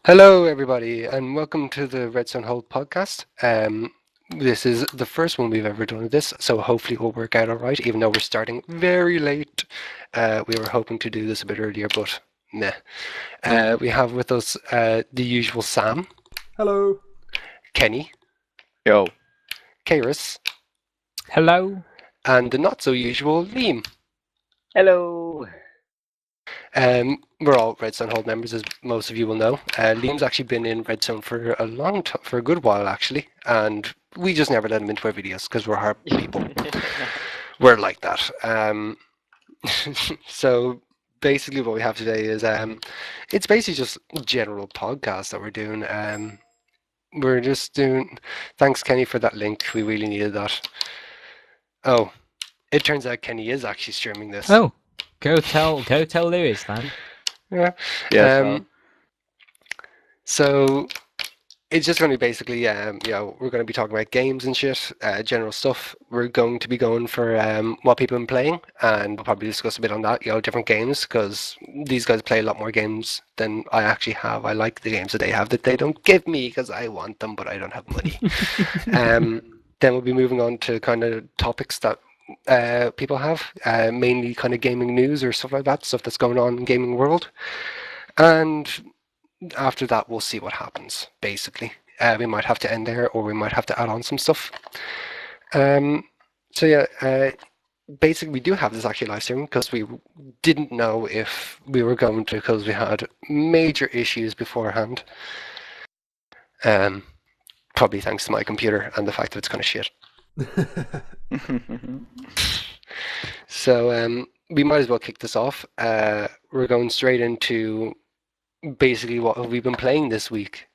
Hello, everybody, and welcome to the RedstoneHold podcast. This is the first one we've ever done of this, so hopefully it will work out all right, even though we're starting very late. We were hoping to do this a bit earlier, but meh. We have with us the usual Sam, Hello. Kenny, Yo. Kairos, Hello. and the not-so-usual Liam. Hello. We're all RedstoneHold members, as most of you will know. Liam's actually been in Redstone for a long time, for a good while actually, and we just never let him into our videos because we're hard people. We're like that. So basically, what we have today is it's basically just a general podcast that we're doing. We're just doing. Thanks, Kenny, for that link. We really needed that. Oh, it turns out Kenny is actually streaming this. Oh, go tell Lewis, man. Yeah. Yes. So it's just going to be basically, we're going to be talking about games and shit, general stuff. We're going to be going for what people have been playing, and we'll probably discuss a bit on that, different games, because these guys play a lot more games than I actually have. I like the games that they have that they don't give me because I want them, but I don't have money. Then we'll be moving on to kind of topics that people have, mainly kind of gaming news or stuff like that, stuff that's going on in gaming world. And after that, we'll see what happens, basically. We might have to end there, or we might have to add on some stuff. Basically, we do have this actually live stream because we didn't know if we were going to, because we had major issues beforehand. Probably thanks to my computer and the fact that it's kind of shit. So we might as well kick this off. We're going straight into basically what we've been playing this week,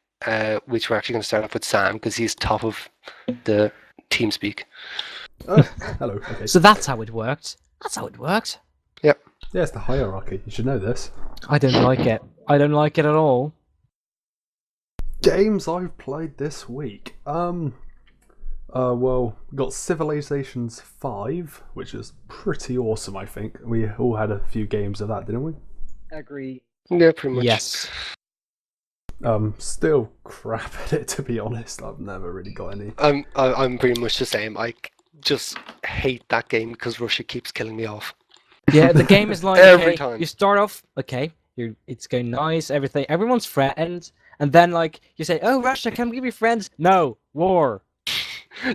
which we're actually going to start off with Sam because he's top of the TeamSpeak. Oh, hello. Okay. So that's how it worked. Yep. Yeah, it's the hierarchy. You should know this. I don't like it. I don't like it at all. Games I've played this week. Well, got Civilizations 5, which is pretty awesome, I think. We all had a few games of that, didn't we? Agree. Yeah, pretty much. Yes. Still crap at it, to be honest. I've never really got any. I'm pretty much the same. I just hate that game because Russia keeps killing me off. Yeah, the game is like Every time. You start off, it's going nice, everything. Everyone's friends, and then you say, "Oh, Russia, can we be friends?" No, war.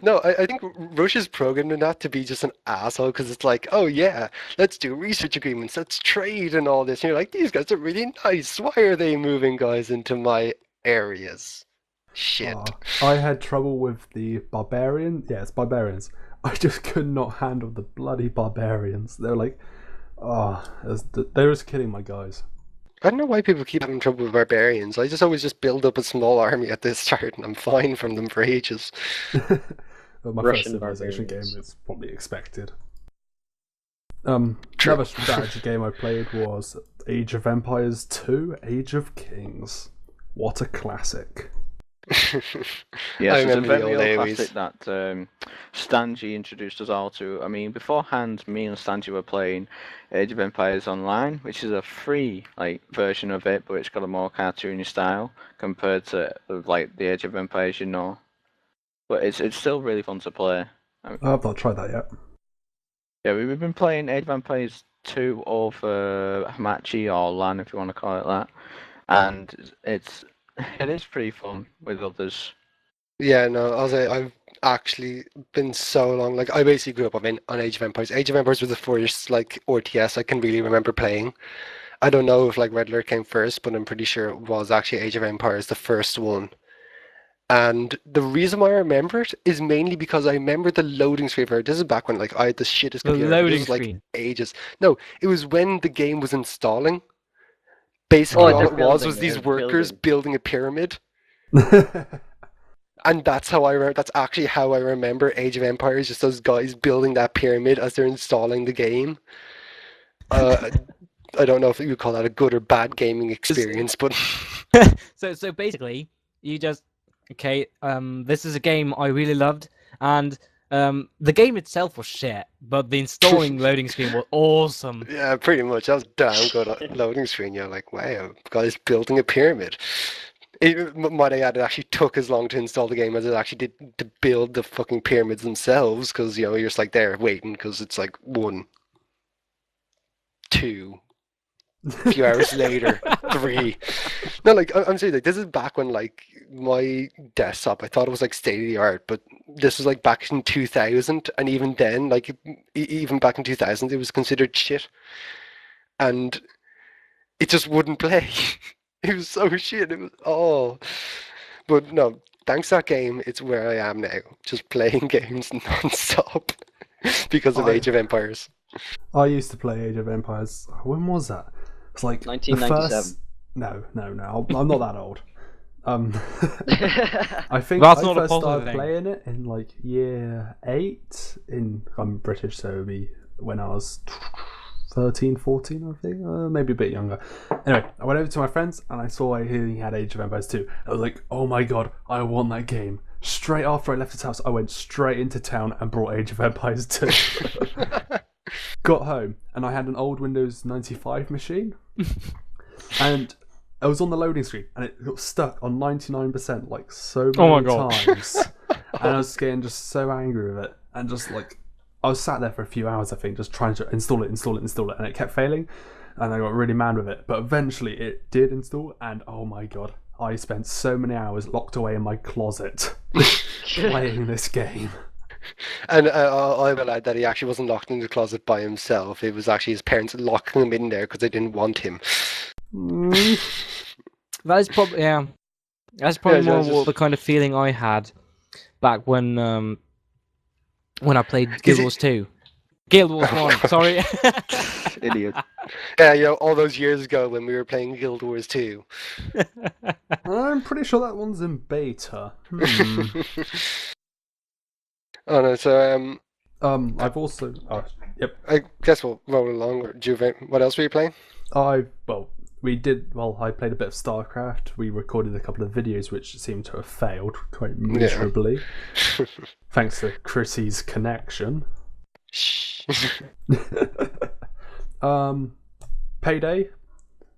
No, I think Russia's programming that to be just an asshole because it's like, oh yeah, let's do research agreements, let's trade and all this. And you're like, these guys are really nice. Why are they moving guys into my areas? Shit. I had trouble with the barbarian. Yeah, it's barbarians. I just could not handle the bloody barbarians. They're like, they're just killing my guys. I don't know why people keep having trouble with barbarians. I just always just build up a small army at the start and I'm fine from them for ages. Well, my Russian first Civilization game barbarians. is probably expected. Another strategy game I played was Age of Empires 2, Age of Kings. What a classic. Yes, it's a remember the very old old Aries. classic that Stanji introduced us all to. I mean, beforehand, me and Stanji were playing Age of Empires Online, which is a free version of it, but it's got a more cartoony style compared to the Age of Empires you know. But it's still really fun to play. I've not tried that yet. Yeah, we've been playing Age of Empires 2 over Hamachi or LAN, if you want to call it that, and it is pretty fun with others. Yeah, no, I'll say I've actually been so long. Like, I basically grew up on Age of Empires. Age of Empires was the first RTS I can really remember playing. I don't know if Red Alert came first, but I'm pretty sure it was actually Age of Empires, the first one. And the reason why I remember it is mainly because I remember the loading screen for it. This is back when I had the shittest The computer. loading This was, screen. ages. No, it was when the game was installing. Basically, Oh, all they're it was building these it, workers building a pyramid. Yeah, And that's how I remember. That's actually how I remember Age of Empires. Just those guys building that pyramid as they're installing the game. I don't know if you would call that a good or bad gaming experience, but So basically, you just this is a game I really loved, and the game itself was shit, but the installing loading screen was awesome. yeah, pretty much. That was damn good loading screen. You're like, wow, guys building a pyramid. Might I add, it actually took as long to install the game as it actually did to build the fucking pyramids themselves, because you're just like there waiting, because it's like 1, 2, a few hours later, 3. No, like I'm saying, like this is back when like my desktop, I thought it was like state of the art, but this was like back in 2000, and even then, like even back in 2000, it was considered shit, and it just wouldn't play. It was so shit. It was but no. Thanks to that game, it's where I am now, just playing games non-stop because of I Age of Empires. I used to play Age of Empires. When was that? It's like the 1997. first. No. I'm not that old. I think That's I not a first positive started thing. playing it in like year 8. I'm British, so it'd be when I was 13, 14, I think, maybe a bit younger. Anyway, I went over to my friends and I saw he had Age of Empires 2. I was like, oh my god, I want that game. Straight after I left his house, I went straight into town and brought Age of Empires 2. Got home and I had an old Windows 95 machine, and I was on the loading screen and it got stuck on 99% like so Oh my many God. times. And I was getting just so angry with it, and just like I was sat there for a few hours, I think, just trying to install it, and it kept failing, and I got really mad with it. But eventually it did install, and oh my god, I spent so many hours locked away in my closet playing this game. And I will add that he actually wasn't locked in the closet by himself. It was actually his parents locking him in there because they didn't want him. That is probably That's probably Yeah, more just- what the kind of feeling I had back when I played Guild it- Wars 2. Guild Wars Oh, 1, God. sorry. Idiot. Yeah, all those years ago when we were playing Guild Wars 2. I'm pretty sure that one's in beta. Oh no, so I've also I guess we'll roll along. What else were you playing? I played a bit of StarCraft. We recorded a couple of videos which seemed to have failed quite miserably, thanks to Chrissy's connection. Shh. Payday.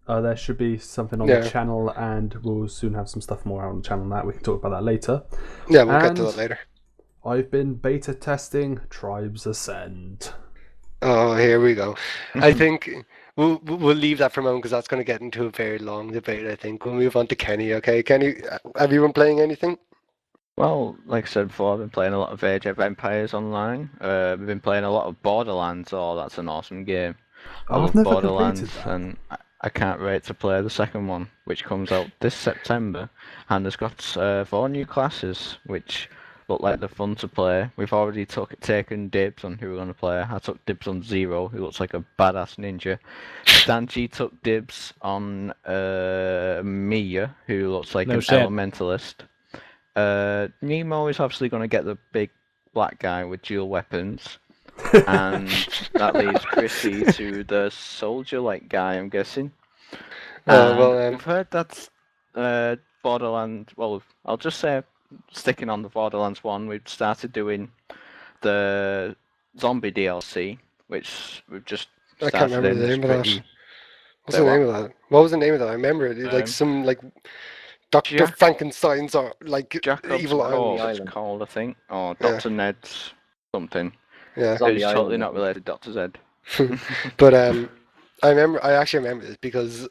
There should be something on the channel, and we'll soon have some stuff more out on the channel on that. We can talk about that later. Yeah, we'll get to that later. I've been beta testing Tribes Ascend. Oh, here we go. I think we'll leave that for a moment because that's going to get into a very long debate. I think we'll move on to Kenny. Okay, Kenny, have you been playing anything? Well, like I said before, I've been playing a lot of Age of Empires online. We've been playing a lot of Borderlands. Oh, that's an awesome game. I love I've never Borderlands, completed that. and I can't wait to play the second one, which comes out this September, and it's got 4 new classes, which look like they're fun to play. We've already taken dibs on who we're going to play. I took dibs on Zero, who looks like a badass ninja. Stanchi took dibs on Mia, who looks like No an shit. elementalist. Nemo is obviously going to get the big black guy with dual weapons. And that leaves Chrissy to the soldier-like guy, I'm guessing. We've heard that Borderlands. Well, I'll just say, sticking on the Borderlands one, we've started doing the zombie DLC, which we've just I started. can't remember the name of that. What's the name of that? What was the name of that? I remember it. Like some like Dr. Frankenstein's or like Jacob's evil Cove, Island. it's called, I think, or Dr. Ned's something. Yeah. Zombie It's totally Island. not related to Dr. Z. But I actually remember this because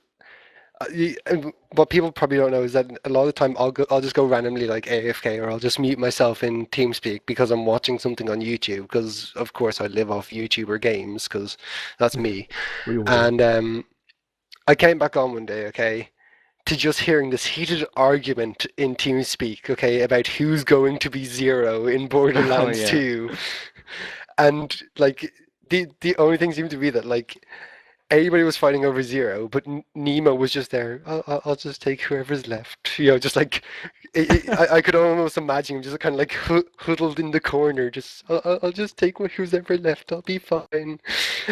what people probably don't know is that a lot of the time I'll just go randomly like AFK, or I'll just mute myself in TeamSpeak because I'm watching something on YouTube, because of course I live off YouTuber games because that's me. We all do. And I came back on one day, okay, to just hearing this heated argument in TeamSpeak, okay, about who's going to be Zero in Borderlands yeah. 2. And like the only thing seemed to be that like everybody was fighting over Zero, but Nemo was just there. I'll just take whoever's left. Just like I could almost imagine him just kind of like huddled in the corner. Just I'll just take who's ever left. I'll be fine.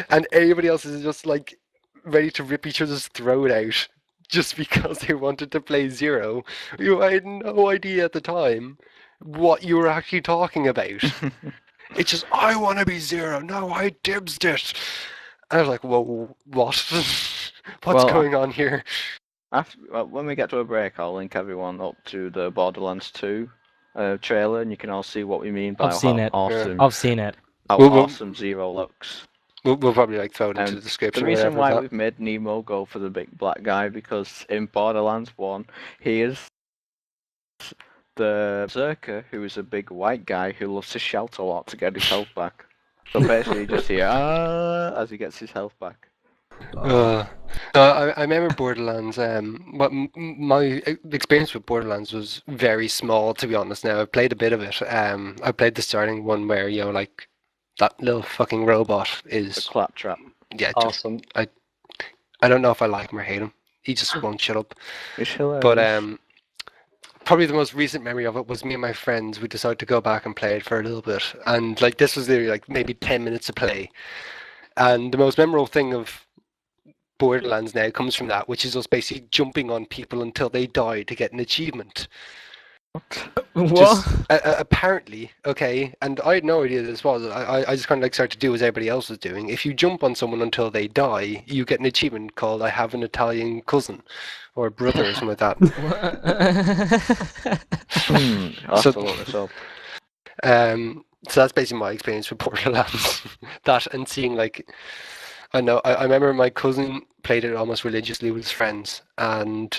And everybody else is just like ready to rip each other's throat out just because they wanted to play Zero. I had no idea at the time what you were actually talking about. It's just, I want to be Zero. No, I dibsed it. And I was like, whoa, what? What's going on here? When we get to a break, I'll link everyone up to the Borderlands 2 trailer, and you can all see what we mean by I've seen how it. awesome, I've seen it. how We'll, we'll, awesome Zero looks. we'll probably like throw it into And the the description or reason whatever. why That. we've made Nemo go for the big black guy because in Borderlands 1, he is the berserker who is a big white guy who loves to shout a lot to get his health back. So basically, you just hear as he gets his health back. No, I remember Borderlands. But my experience with Borderlands was very small, to be honest. Now I've played a bit of it. I played the starting one where like that little fucking robot The is claptrap. yeah. Awesome. I don't know if I like him or hate him. He just won't shut up. It's hilarious. But probably the most recent memory of it was me and my friends. We decided to go back and play it for a little bit, and like this was literally like maybe 10 minutes of play. And the most memorable thing of Borderlands now comes from that, which is us basically jumping on people until they die to get an achievement. What? Just apparently, okay, and I had no idea this was. I just kind of like started to do as everybody else was doing. If you jump on someone until they die, you get an achievement called "I have an Italian cousin" or brother or something like that. I'll So- have to look this up. So that's basically my experience with Borderlands. That and seeing like, I remember my cousin played it almost religiously with his friends, and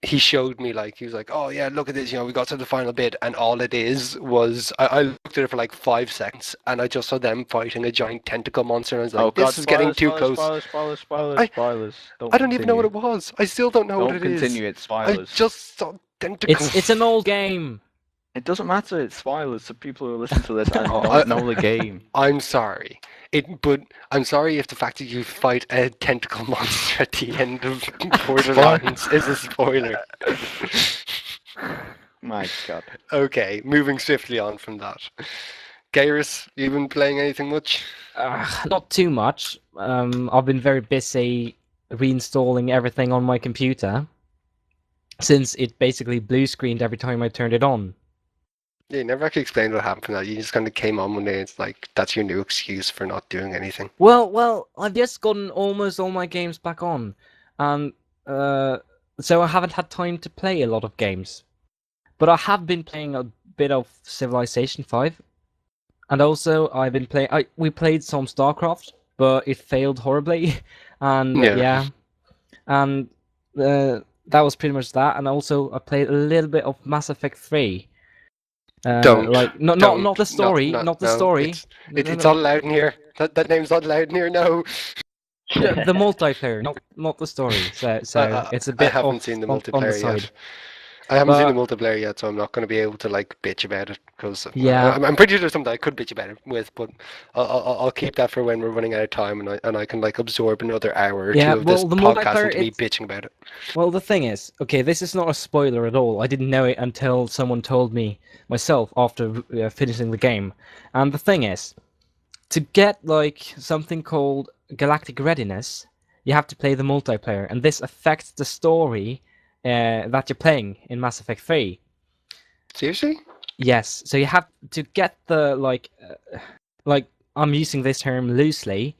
he showed me like he was like, "Oh yeah, look at this! We got to the final bit, and all it is was I looked at it for like 5 seconds, and I just saw them fighting a giant tentacle monster, and I was like, Oh god, this is getting too spoilers, close. spoilers. I don't even know what it was. I still don't know what Don't it is. continue, it's I spoilers. just saw tentacles. It's an old game. It doesn't matter, it's spoilers to people who listen to this and Oh, don't know the game. I'm sorry. But I'm sorry if the fact that you fight a tentacle monster at the end of Borderlands is a spoiler. My god. Okay, moving swiftly on from that. Garrus, you been playing anything much? Not too much. I've been very busy reinstalling everything on my computer since it basically blue screened every time I turned it on. Yeah, you never actually explained what happened from that. You just kind of came on one day. It's like that's your new excuse for not doing anything. Well, I've just gotten almost all my games back on, and so I haven't had time to play a lot of games. But I have been playing a bit of Civilization 5, and also I've been playing. We played some StarCraft, but it failed horribly, and Yeah. and that was pretty much that. And also I played a little bit of Mass Effect 3. Don't. Like not the story, not the no, story. It's not allowed in here. That name's not allowed in here. No. The multiplayer, not the story. So it's a bit. I haven't off seen the on the multiplayer side. yet. I haven't seen the But- multiplayer yet, so I'm not going to be able to like bitch about it because Yeah. I'm pretty sure there's something I could bitch about it with, but I'll keep that for when we're running out of time and I can like absorb another hour or Yeah, two of well, this the podcast multiplayer, into me it's- bitching about it. Well, the thing is, okay, this is not a spoiler at all. I didn't know it until someone told me myself after finishing the game. And the thing is, to get like something called Galactic Readiness, you have to play the multiplayer, and this affects the story that you're playing in Mass Effect 3. Seriously? Yes, so you have to get the like I'm using this term loosely,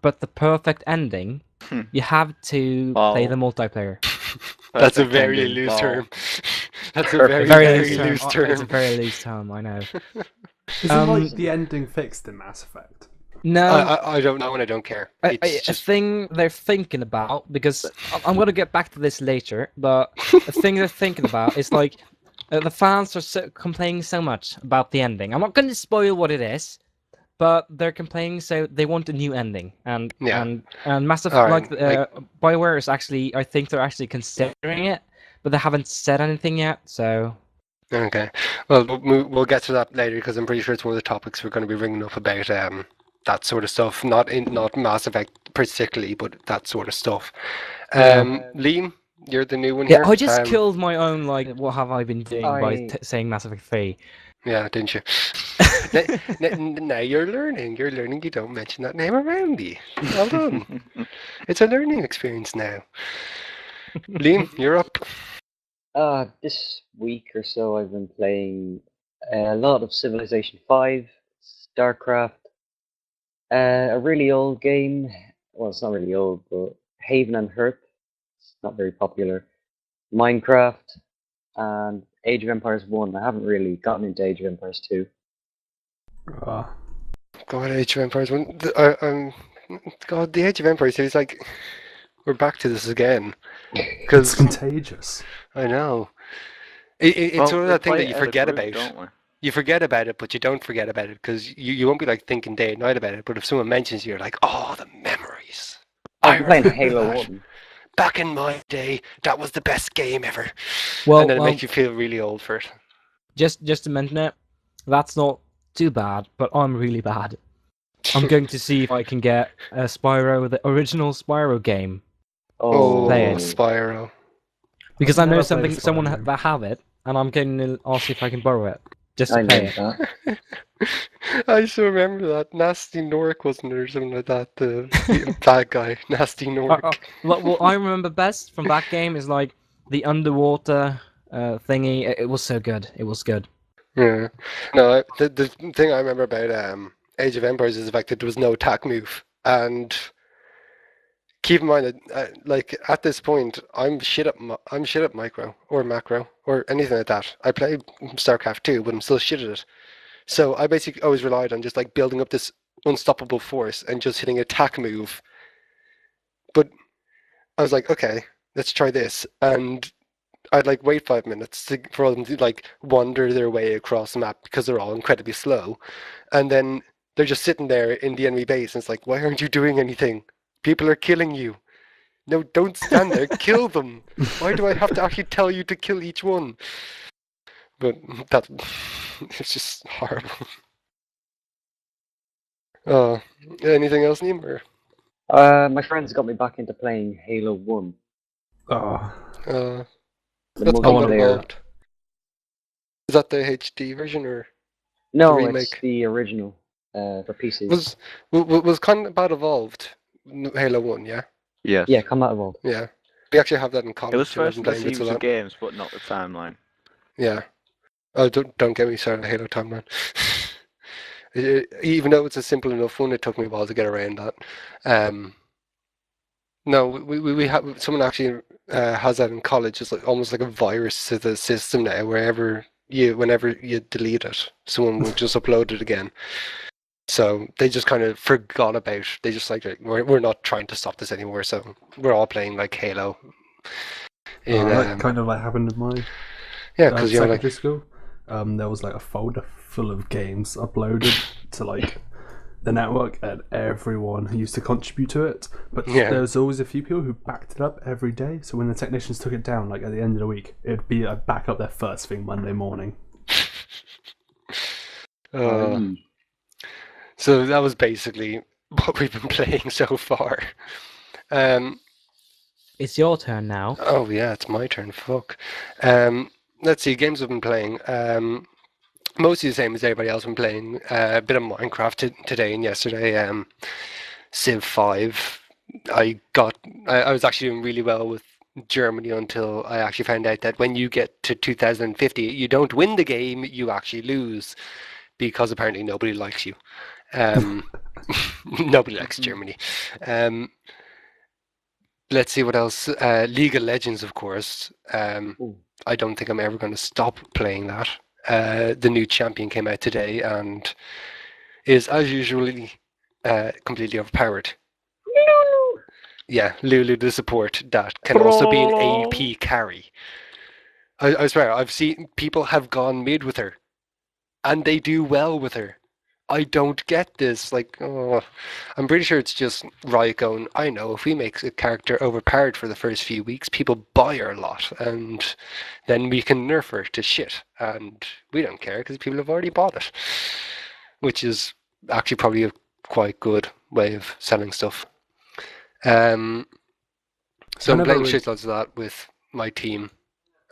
but the perfect ending. You have to play the multiplayer. That's a Perfect very ending, loose ball. term. That's a Perfect. very Very loose It's term. a very loose term, I know. Isn't like the ending fixed in Mass Effect? No, I don't know and I don't care. a It's just thing they're thinking about, because I'm going to get back to this later, but the thing they're thinking about is like the fans are complaining so much about the ending. I'm not going to spoil what it is, but they're complaining, so they want a new ending. And Yeah. and Massive All right, BioWare is actually, I think they're actually considering it, but they haven't said anything yet. So okay. Well, we'll get to that later because I'm pretty sure it's one of the topics we're going to be bringing up about that sort of stuff. Not Mass Effect particularly, but that sort of stuff. Liam, you're the new one yeah, here. I just killed my own. Like, what have I been doing by I- saying Mass Effect 3? Yeah, didn't you? Now you're learning. You're learning. You don't mention that name around you. Well done. It's a learning experience now. Liam, you're up. This week or so, I've been playing a lot of Civilization 5, StarCraft, a really old game. Well, it's not really old, but Haven and Hearth. It's not very popular. Minecraft, and Age of Empires 1. I haven't really gotten into Age of Empires 2. God, Age of Empires 1. God, the Age of Empires series, like, we're back to this again. It's Because, contagious. I know. It's Well, sort of we that thing play that it you as a forget group, about. don't we? You forget about it, but you don't forget about it because you won't be like thinking day and night about it. But if someone mentions you, you're like, oh, the memories. I I'm playing remember Halo that. 1. Back in my day, that was the best game ever. Well, and then it makes you feel really old for it. just to mention it, that's not too bad, but I'm really bad. I'm going to see if I can get a Spyro, the original Spyro game, Oh, Play it. Spyro. because I've I know never played a someone Spyro game. that have it, and I'm going to ask if I can borrow it just to I play know it. that. I still remember that. Nasty Nork, wasn't it, or something like that? The bad guy, Nasty Nork. What I remember best from that game is like the underwater thingy. It was so good. It was good. Yeah. No, the thing I remember about Age of Empires is the fact that there was no attack move. And keep in mind that, like, at this point, I'm shit at micro or macro or anything like that. I play StarCraft 2, but I'm still shit at it. So I basically always relied on just like building up this unstoppable force and just hitting attack move. But I was like, okay, let's try this. And I'd like wait 5 minutes for them to like wander their way across the map because they're all incredibly slow. And then they're just sitting there in the enemy base and it's like, why aren't you doing anything? People are killing you. No, don't stand there, kill them. Why do I have to actually tell you to kill each one? But that it's just horrible. Anything else, Neem? Or, My friends got me back into playing Halo 1. Oh, The that's I wanna- Combat multiplayer. Evolved. Is that the HD version or No, the it's remake? the original for PC. was Combat Evolved Halo 1? Yeah, Yes. Yeah, Combat Evolved. yeah. We actually have that in It college. was and I've first been in the playing it a series of lot. games, but not the timeline. Yeah. Oh, don't get me started on Halo Timeline. Even though it's a simple enough one, it took me a while to get around that. No, we have someone actually has that in college. It's like almost like a virus to the system now. Whenever you delete it, someone will just upload it again. So they just kind of forgot about. They just like we're not trying to stop this anymore. So we're all playing like Halo. that kind of like happened in my Yeah, because you're like secondary school. There was like a folder full of games uploaded to like the network, and everyone used to contribute to it. But Yeah. there was always a few people who backed it up every day. So when the technicians took it down, like at the end of the week, it'd be back up there first thing Monday morning. So that was basically what we've been playing so far. It's your turn now. Oh yeah, it's my turn. Fuck. Let's see. Games I've been playing. Mostly the same as everybody else. Been playing a bit of Minecraft today and yesterday. Civ 5. I was actually doing really well with Germany until I actually found out that when you get to 2050, you don't win the game, you actually lose, because apparently nobody likes you. Nobody likes Germany. Let's see what else. League of Legends, of course. I don't think I'm ever going to stop playing that. The new champion came out today and is, as usually, completely overpowered. Yeah, Lulu the support that can also be an AP carry. I swear, I've seen people have gone mid with her, and they do well with her. I don't get this. Like, I'm pretty sure it's just Riot going, I know, if we make a character overpowered for the first few weeks, people buy her a lot, and then we can nerf her to shit, and we don't care because people have already bought it. Which is actually probably a quite good way of selling stuff. So I'm playing shitloads of that with my team.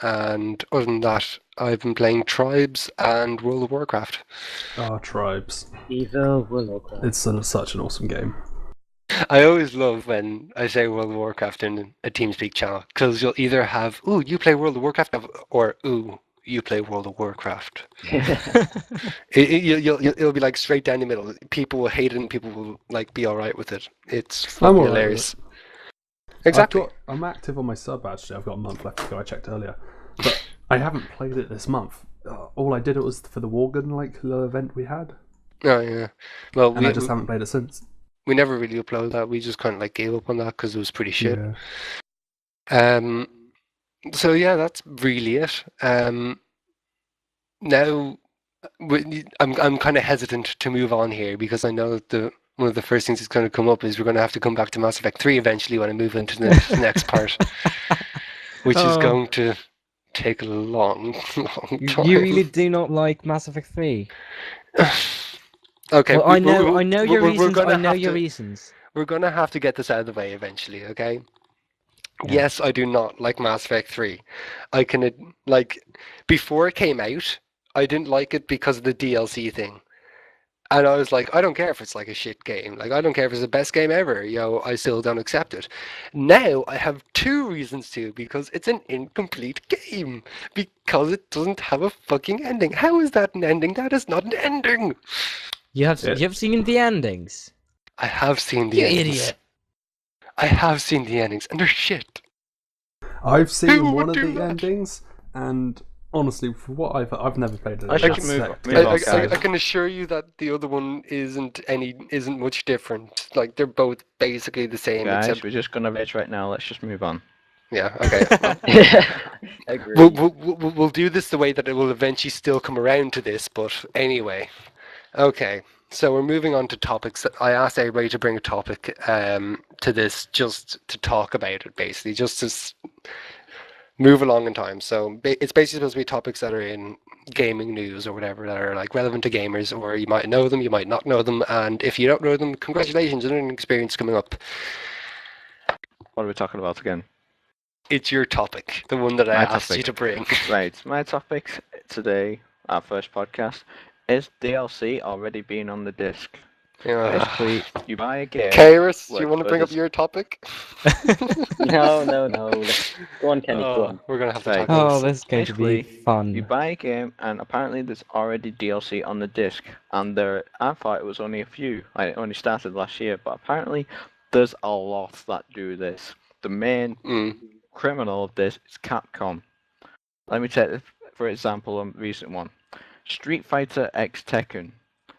And other than that, I've been playing Tribes and World of Warcraft. Tribes. Evil Willow. It's such an awesome game. I always love when I say World of Warcraft in a TeamSpeak channel, because you'll either have, ooh, you play World of Warcraft, or ooh, you play World of Warcraft. It'll be like straight down the middle. People will hate it and people will like be alright with it. It's fucking hilarious. Exactly. I'm active on my sub actually. I've got a month left to go. I checked earlier, but I haven't played it this month. All I did it was for the Worgen little event we had, Oh yeah. Well, and I just haven't played it since. we never really uploaded that. We just kind of like gave up on that because it was pretty shit. Yeah. So yeah, that's really it. Now I'm kind of hesitant to move on here because I know that one of the first things that's going to come up is we're going to have to come back to Mass Effect 3 eventually when I move into the next part, which is going to take a long, long time. You really do not like Mass Effect 3? Okay, Well, I know your reasons. I know your to, reasons. We're going to have to get this out of the way eventually, okay? Yeah. Yes, I do not like Mass Effect 3. I can, like, before it came out, I didn't like it because of the DLC thing. And I was like, I don't care if it's like a shit game. Like, I don't care if it's the best game ever. I still don't accept it. Now, I have two reasons to, because it's an incomplete game. Because it doesn't have a fucking ending. How is that an ending? That is not an ending! You have seen the endings? I have seen the You endings. idiot! I have seen the endings, and they're shit. I've seen Who one would of do the that? endings, and honestly, for what I've never played it. Let's just move on, I can assure you that the other one isn't much different. Like they're both basically the same, Guys, except we're just gonna rage right now. Let's just move on. yeah. Okay, Agreed. we'll do this the way that it will eventually still come around to this. But anyway, okay. So we're moving on to topics. I asked everybody to bring a topic to this, just to talk about it, basically, just to move along in time. So it's basically supposed to be topics that are in gaming news or whatever that are like relevant to gamers, or you might know them, you might not know them, and if you don't know them, congratulations on an experience coming up. What are we talking about again? It's your topic, the one that I asked you to bring. Right, my topic today, our first podcast, is DLC already being on the disc. Basically, you buy a game. Kairos, do you want to bring up your topic? No. Go on, Kenny. Go on. We're gonna have to Right. talk about Oh, this. this is going to be Basically, fun. You buy a game, and apparently there's already DLC on the disc. And I thought it was only a few. It only started last year, but apparently there's a lot that do this. The main criminal of this is Capcom. Let me take, for example, a recent one. Street Fighter X Tekken.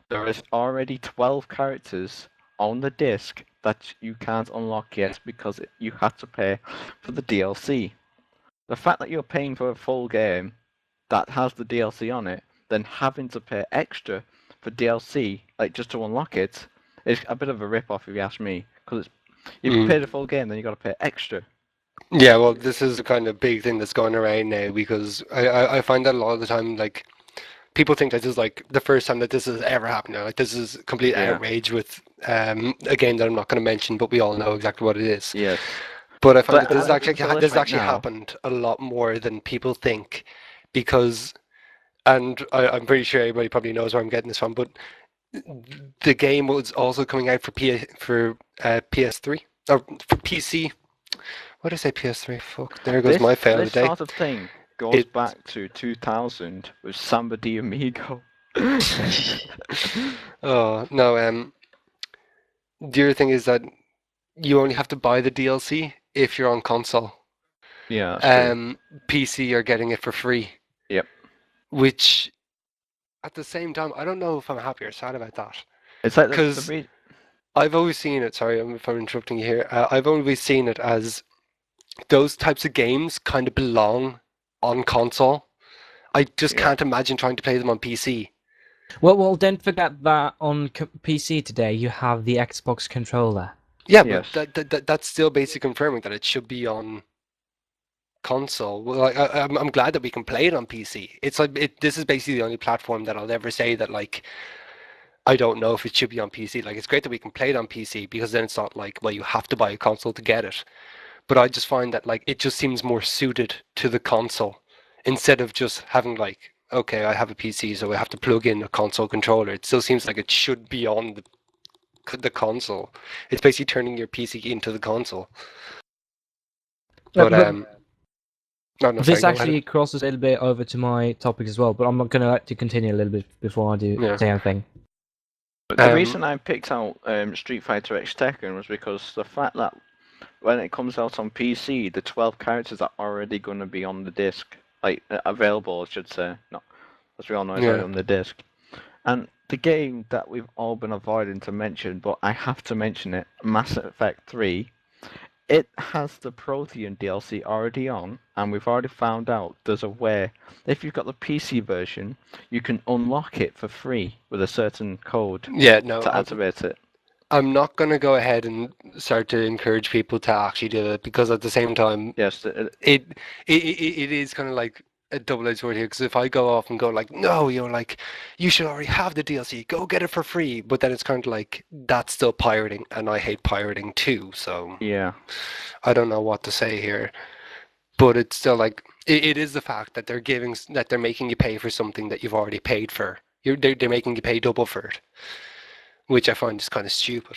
There is already 12 characters on the disc that you can't unlock yet because you had to pay for the DLC. The fact that you're paying for a full game that has the DLC on it, then having to pay extra for DLC, like just to unlock it, is a bit of a rip-off if you ask me. Because you've paid a full game, then you got to pay extra. Yeah, well, this is the kind of big thing that's going around now because I find that a lot of the time, like, people think that this is like the first time that this has ever happened. Like, this is complete outrage with a game that I'm not going to mention, but we all know exactly what it is. Yes. But I find But that this has actually now- happened a lot more than people think, because, and I'm pretty sure everybody probably knows where I'm getting this from, but the game was also coming out for PS3 or for PC. What did I say? PS3. Fuck. There goes my fail of the This day. sort of thing goes back to 2000 with Samba de Amigo. Oh no. The other thing is that you only have to buy the DLC if you're on console. Yeah, that's true. PC, you're getting it for free. Yep. Which, at the same time, I don't know if I'm happy or sad about that. It's like Because I've always seen it. Sorry if I'm interrupting you here. I've always seen it as those types of games kind of belong on console. I just can't imagine trying to play them on PC. Well, don't forget that on PC today you have the Xbox controller. Yeah, Yes. but that's still basically confirming that it should be on console. Well, I'm glad that we can play it on PC. It's like this is basically the only platform that I'll ever say that, like, I don't know if it should be on PC. Like, it's great that we can play it on PC because then it's not like, well, you have to buy a console to get it. But I just find that, like, it just seems more suited to the console instead of just having, like, okay, I have a PC, so I have to plug in a console controller. It still seems like it should be on the console. It's basically turning your PC into the console. But this actually crosses a little bit over to my topic as well, but I'm not going to let you continue a little bit before I do say anything. But the reason I picked out Street Fighter X Tekken was because the fact that when it comes out on PC, the 12 characters are already going to be on the disc, like available, I should say. Not, as we all know, it's already Yeah. on the disc. And the game that we've all been avoiding to mention, but I have to mention it, Mass Effect 3. It has the Prothean DLC already on, and we've already found out there's a way, if you've got the PC version, you can unlock it for free with a certain code Yeah, no, to activate it. I'm not going to go ahead and start to encourage people to actually do it, because at the same time, Yes, it is kind of like a double-edged sword here. Because if I go off and go like, no, like, you should already have the DLC, go get it for free, but then it's kind of like that's still pirating, and I hate pirating too. So yeah. I don't know what to say here, but it's still like it is the fact that they're making you pay for something that you've already paid for. They're making you pay double for it, which I find is kind of stupid.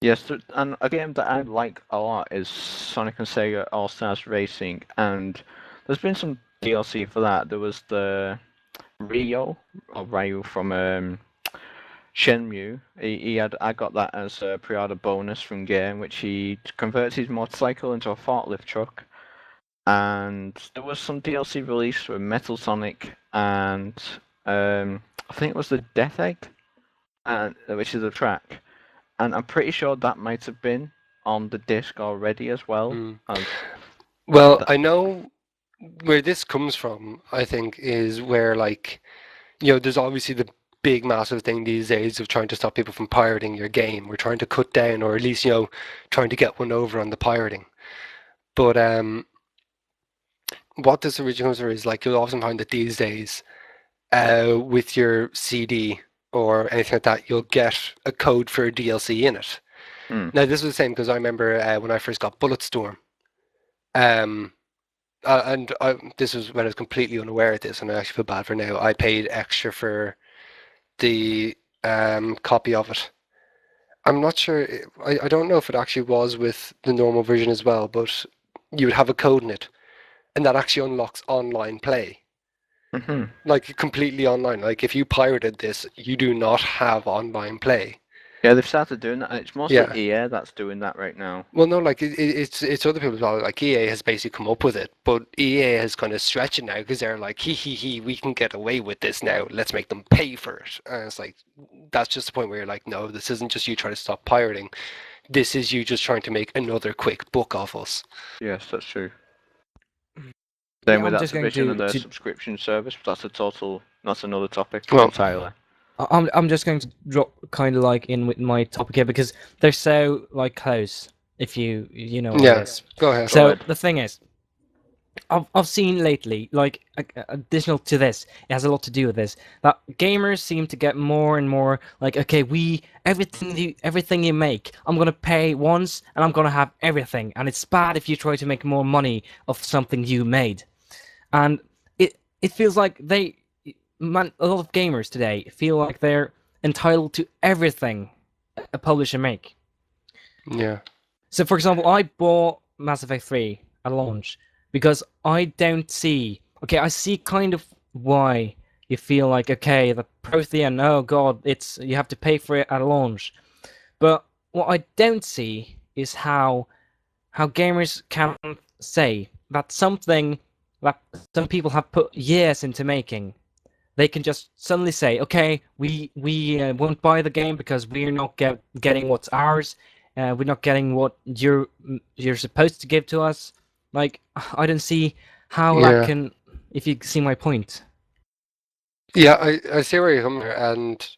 Yes, and a game that I like a lot is Sonic and Sega All Stars Racing, and there's been some DLC for that. There was the Ryu from Shenmue. I got that as a pre-order bonus from game, which he converts his motorcycle into a forklift truck. And there was some DLC released with Metal Sonic and I think it was the Death Egg, which is a track. And I'm pretty sure that might have been on the disc already as well. Well, I know where this comes from, I think, is where, like, there's obviously the big, massive thing these days of trying to stop people from pirating your game. We're trying to cut down, or at least, trying to get one over on the pirating. But what this originally comes from is, like, you'll often find that these days, with your CD or anything like that, you'll get a code for a DLC in it. Now, this was the same because I remember when I first got Bulletstorm. This was when I was completely unaware of this, and I actually feel bad for now. I paid extra for the copy of it. I'm not sure. I don't know if it actually was with the normal version as well, but you would have a code in it, and that actually unlocks online play. Mm-hmm. Like completely online. Like if you pirated this, you do not have online play. Yeah, they've started doing that, and it's mostly Yeah. EA that's doing that right now. Well, no, like it's other people as well. Like EA has basically come up with it, but EA has kind of stretched it now because they're like, he, we can get away with this now. Let's make them pay for it. And it's like, that's just the point where you're like, no, this isn't just you trying to stop pirating. This is you just trying to make another quick buck off us. Yes, that's true. Then with I'm just going Activision and their to subscription service, that's another topic Well, entirely. I'm just going to drop kind of like in with my topic here because they're so like close. If you know what it Yeah, is. go ahead. So ahead. the thing is, I've seen lately, like additional to this, it has a lot to do with this. That gamers seem to get more and more like, okay, everything you make, I'm gonna pay once and I'm gonna have everything, and it's bad if you try to make more money of something you made, and it feels like a lot of gamers today feel like they're entitled to everything a publisher make. Yeah. So, for example, I bought Mass Effect 3 at launch because I don't see... Okay, I see kind of why you feel like, okay, the Prothean, oh god, you have to pay for it at launch. But what I don't see is how gamers can say that something that some people have put years into making, they can just suddenly say, okay, we won't buy the game because we're not getting what's ours. We're not getting what you're supposed to give to us. Like, I don't see how that can, if you see my point. Yeah, I see where you're coming from, and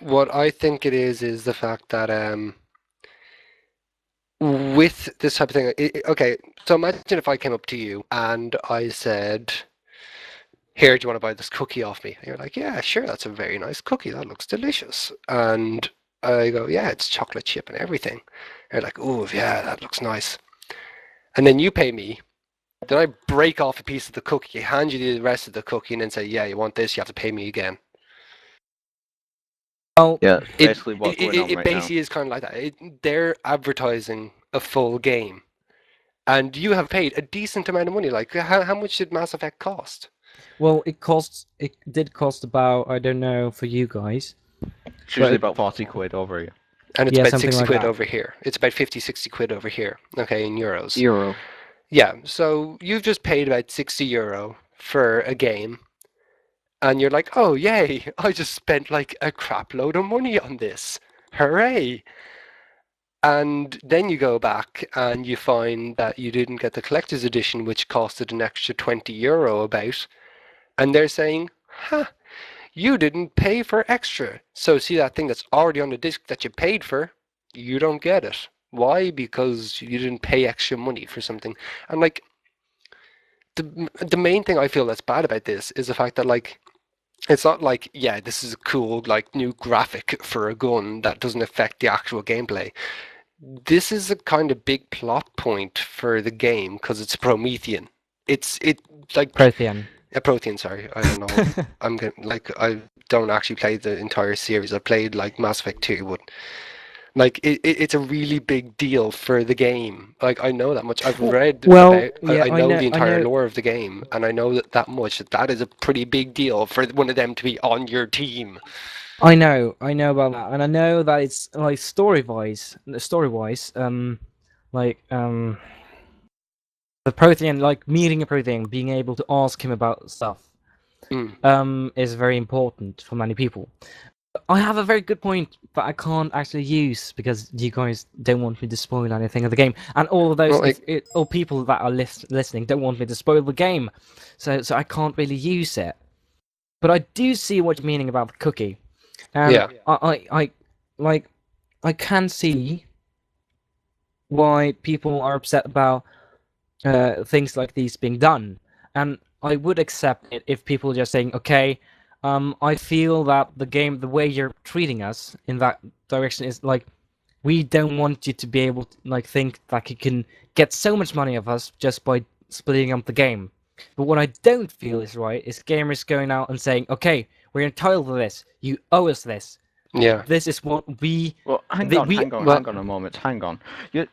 what I think it is the fact that with this type of thing, okay, so imagine if I came up to you and I said, here, do you want to buy this cookie off me? And you're like, yeah, sure, that's a very nice cookie. That looks delicious. And I go, yeah, it's chocolate chip and everything. And you're like, oh, yeah, that looks nice. And then you pay me. Then I break off a piece of the cookie, hand you the rest of the cookie, and then say, yeah, you want this, you have to pay me again. Well, yeah, basically what's going on it right basically now. is kind of like that. They're advertising a full game. And you have paid a decent amount of money. Like, how much did Mass Effect cost? Well, it did cost about, I don't know, for you guys. It's usually about 40 quid over here. And it's Yeah, about something 60 like quid that. over here. It's about 50, 60 quid over here, okay, in euros. Euro. Yeah, so you've just paid about 60 euro for a game, and you're like, oh, yay, I just spent like a crap load of money on this. Hooray! And then you go back and you find that you didn't get the collector's edition, which costed an extra 20 euro about, and they're saying, huh, you didn't pay for extra. So see that thing that's already on the disc that you paid for, you don't get it. Why? Because you didn't pay extra money for something. And like the main thing I feel that's bad about this is the fact that like it's not like, yeah, this is a cool like new graphic for a gun that doesn't affect the actual gameplay. This is a kind of big plot point for the game because it's Promethean. It like Prothean. a Protean, sorry. I don't know. I'm getting like I don't actually play the entire series. I played like Mass Effect 2, but like it's a really big deal for the game. Like I know that much. I've read Well, about. yeah, I know the I entire know. lore of the game, and I know that much. That is a pretty big deal for one of them to be on your team. I know about that, and I know that it's like story-wise, like the Prothean, like meeting a Prothean, being able to ask him about stuff, is very important for many people. I have a very good point that I can't actually use because you guys don't want me to spoil anything of the game, and all of those Well, like, all people that are listening don't want me to spoil the game, so I can't really use it. But I do see what you're meaning about the cookie, and yeah. I can see why people are upset about things like these being done, and I would accept it if people are just saying, okay, I feel that the way you're treating us in that direction is like, we don't want you to be able to like think that you can get so much money of us just by splitting up the game. But what I don't feel is right is gamers going out and saying, okay, we're entitled to this, you owe us this. Yeah. This is what we. Well, hang on a moment. Hang on.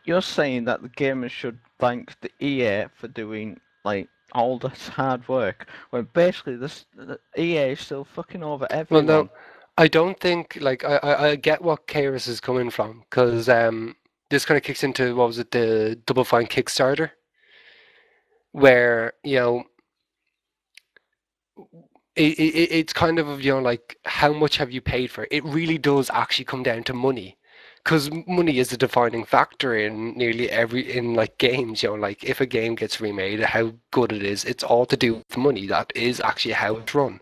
You're saying that the gamers should thank the EA for doing like all this hard work, when basically the EA is still fucking over Well, everyone. no, I don't think like I get what Kairos is coming from because this kind of kicks into what was it, the Double Fine Kickstarter, where it's kind of like how much have you paid for it? It really does actually come down to money, because money is a defining factor in nearly in like games. Like if a game gets remade, how good it is, it's all to do with money. That is actually how it's run.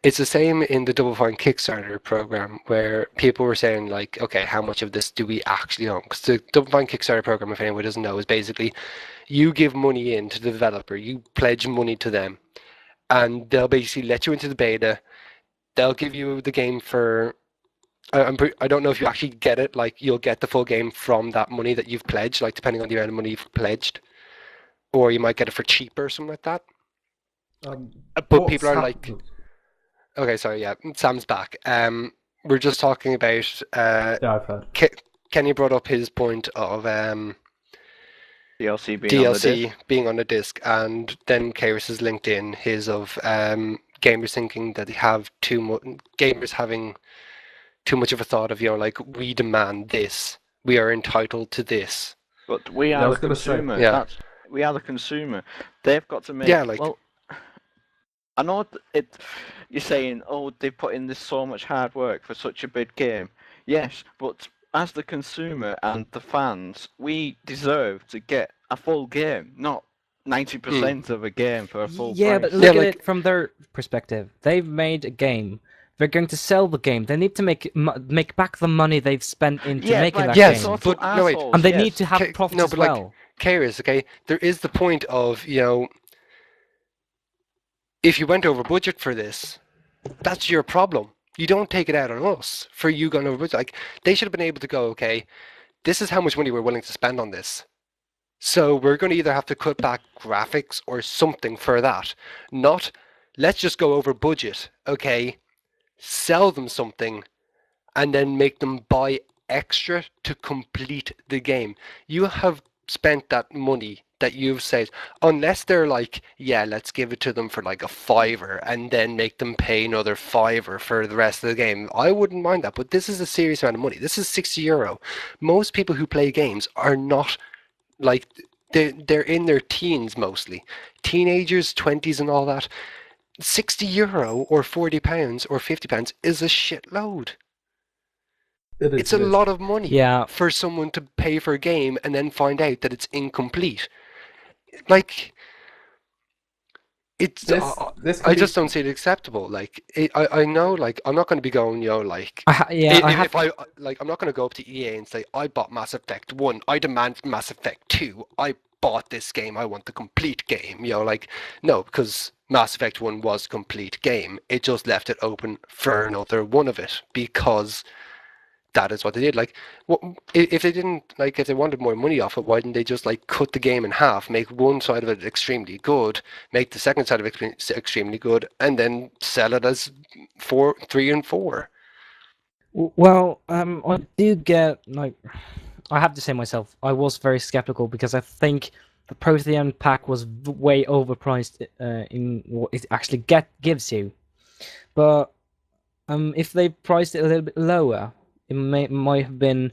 It's the same in the Double Fine Kickstarter program, where people were saying like, okay, how much of this do we actually own? Because the Double Fine Kickstarter program, if anyone doesn't know, is basically you give money in to the developer, you pledge money to them, and they'll basically let you into the beta. They'll give you the game for. I don't know if you actually get it. Like you'll get the full game from that money that you've pledged, like depending on the amount of money you've pledged, or you might get it for cheaper or something like that. But people are like, okay, sorry, yeah, Sam's back. We're just talking about. Yeah, I've heard. Kenny brought up his point of DLC being on the disc. being on the disc, and then Kairos has linked in his of gamers thinking that they have too much, gamers having too much of a thought of like, we demand this, we are entitled to this. But we are the consumer. We are the consumer. They've got to make. Yeah, like. Well, I know you're saying, oh, they put in this so much hard work for such a big game. Yes, but as the consumer and the fans, we deserve to get a full game, not 90% of a game for a full price. But look at it from their perspective. They've made a game. They're going to sell the game. They need to make back the money they've spent into making that game. But no, wait. And they need to have profit as well. Like, Kairos, okay, there is the point of, if you went over budget for this, that's your problem. You don't take it out on us for you going over budget. Like, they should have been able to go, okay, this is how much money we're willing to spend on this. So we're going to either have to cut back graphics or something for that. Not, let's just go over budget, okay, sell them something, and then make them buy extra to complete the game. You have spent that money that you've said, unless they're like, yeah, let's give it to them for like a fiver and then make them pay another fiver for the rest of the game, I wouldn't mind that. But this is a serious amount of money. This is €60. Most people who play games are not like, they're in their teens mostly, teenagers, 20s, and all that. €60 or £40 or £50 is a shitload. It's a lot of money Yeah. for someone to pay for a game and then find out that it's incomplete. Like, it's I just don't see it acceptable. Like, I know, like, I'm not going to be going, like, if I like, I'm not going to go up to EA and say, I bought Mass Effect 1, I demand Mass Effect 2, I bought this game, I want the complete game. Like, no, because Mass Effect 1 was a complete game. It just left it open for another one of it, because that is what they did. Like, if they didn't, like, if they wanted more money off it, why didn't they just like cut the game in half, make one side of it extremely good, make the second side of it extremely good, and then sell it as 3 and 4? Well, I do get, like, I have to say myself, I was very skeptical because I think the Prothean pack was way overpriced in what it actually gives you. But if they priced it a little bit lower, it might have been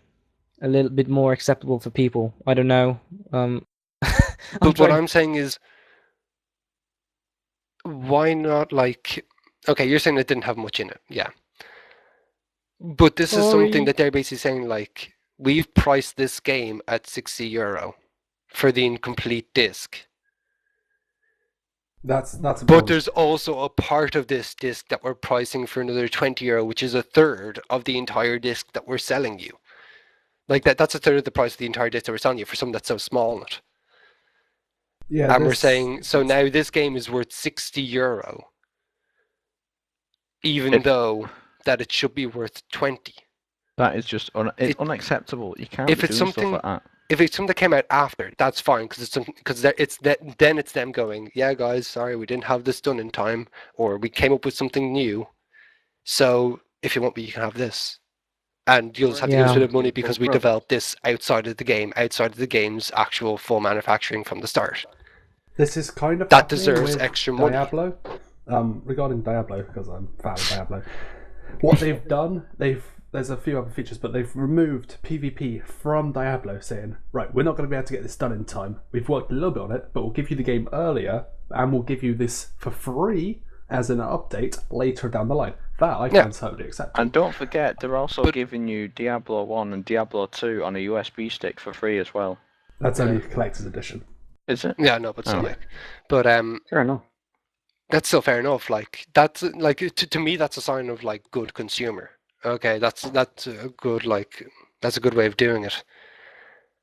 a little bit more acceptable for people. I don't know. But what I'm saying is, why not, like, okay, you're saying it didn't have much in it, yeah. But this is something that they're basically saying, like, we've priced this game at €60 for the incomplete disc. But there's also a part of this disc that we're pricing for another €20, which is a third of the entire disc that we're selling you. Like, that's a third of the price of the entire disc that we're selling you for something that's so small in it. Yeah, and we're saying, so now this game is worth €60, even though that it should be worth 20. That is just unacceptable. You can't if be it's doing something stuff like that. If it's something that came out after, that's fine, because then it's them going, yeah, guys, sorry, we didn't have this done in time, or we came up with something new. So if you want me, you can have this, and you'll just have to give us a bit of money because we developed this outside of the game, outside of the game's actual full manufacturing from the start. This is kind of that deserves extra money. Diablo. Regarding Diablo, because I'm a fan of Diablo, what they've done, there's a few other features, but they've removed PvP from Diablo, saying, right, we're not going to be able to get this done in time. We've worked a little bit on it, but we'll give you the game earlier, and we'll give you this for free as an update later down the line. That I can totally accept. And don't forget, they're also giving you Diablo 1 and Diablo 2 on a USB stick for free as well. That's only a collector's edition. Is it? Yeah, no, but still, fair enough. That's still fair enough. Like, that's like, to me, that's a sign of, like, good consumer. Okay, that's a good, like, that's a good way of doing it.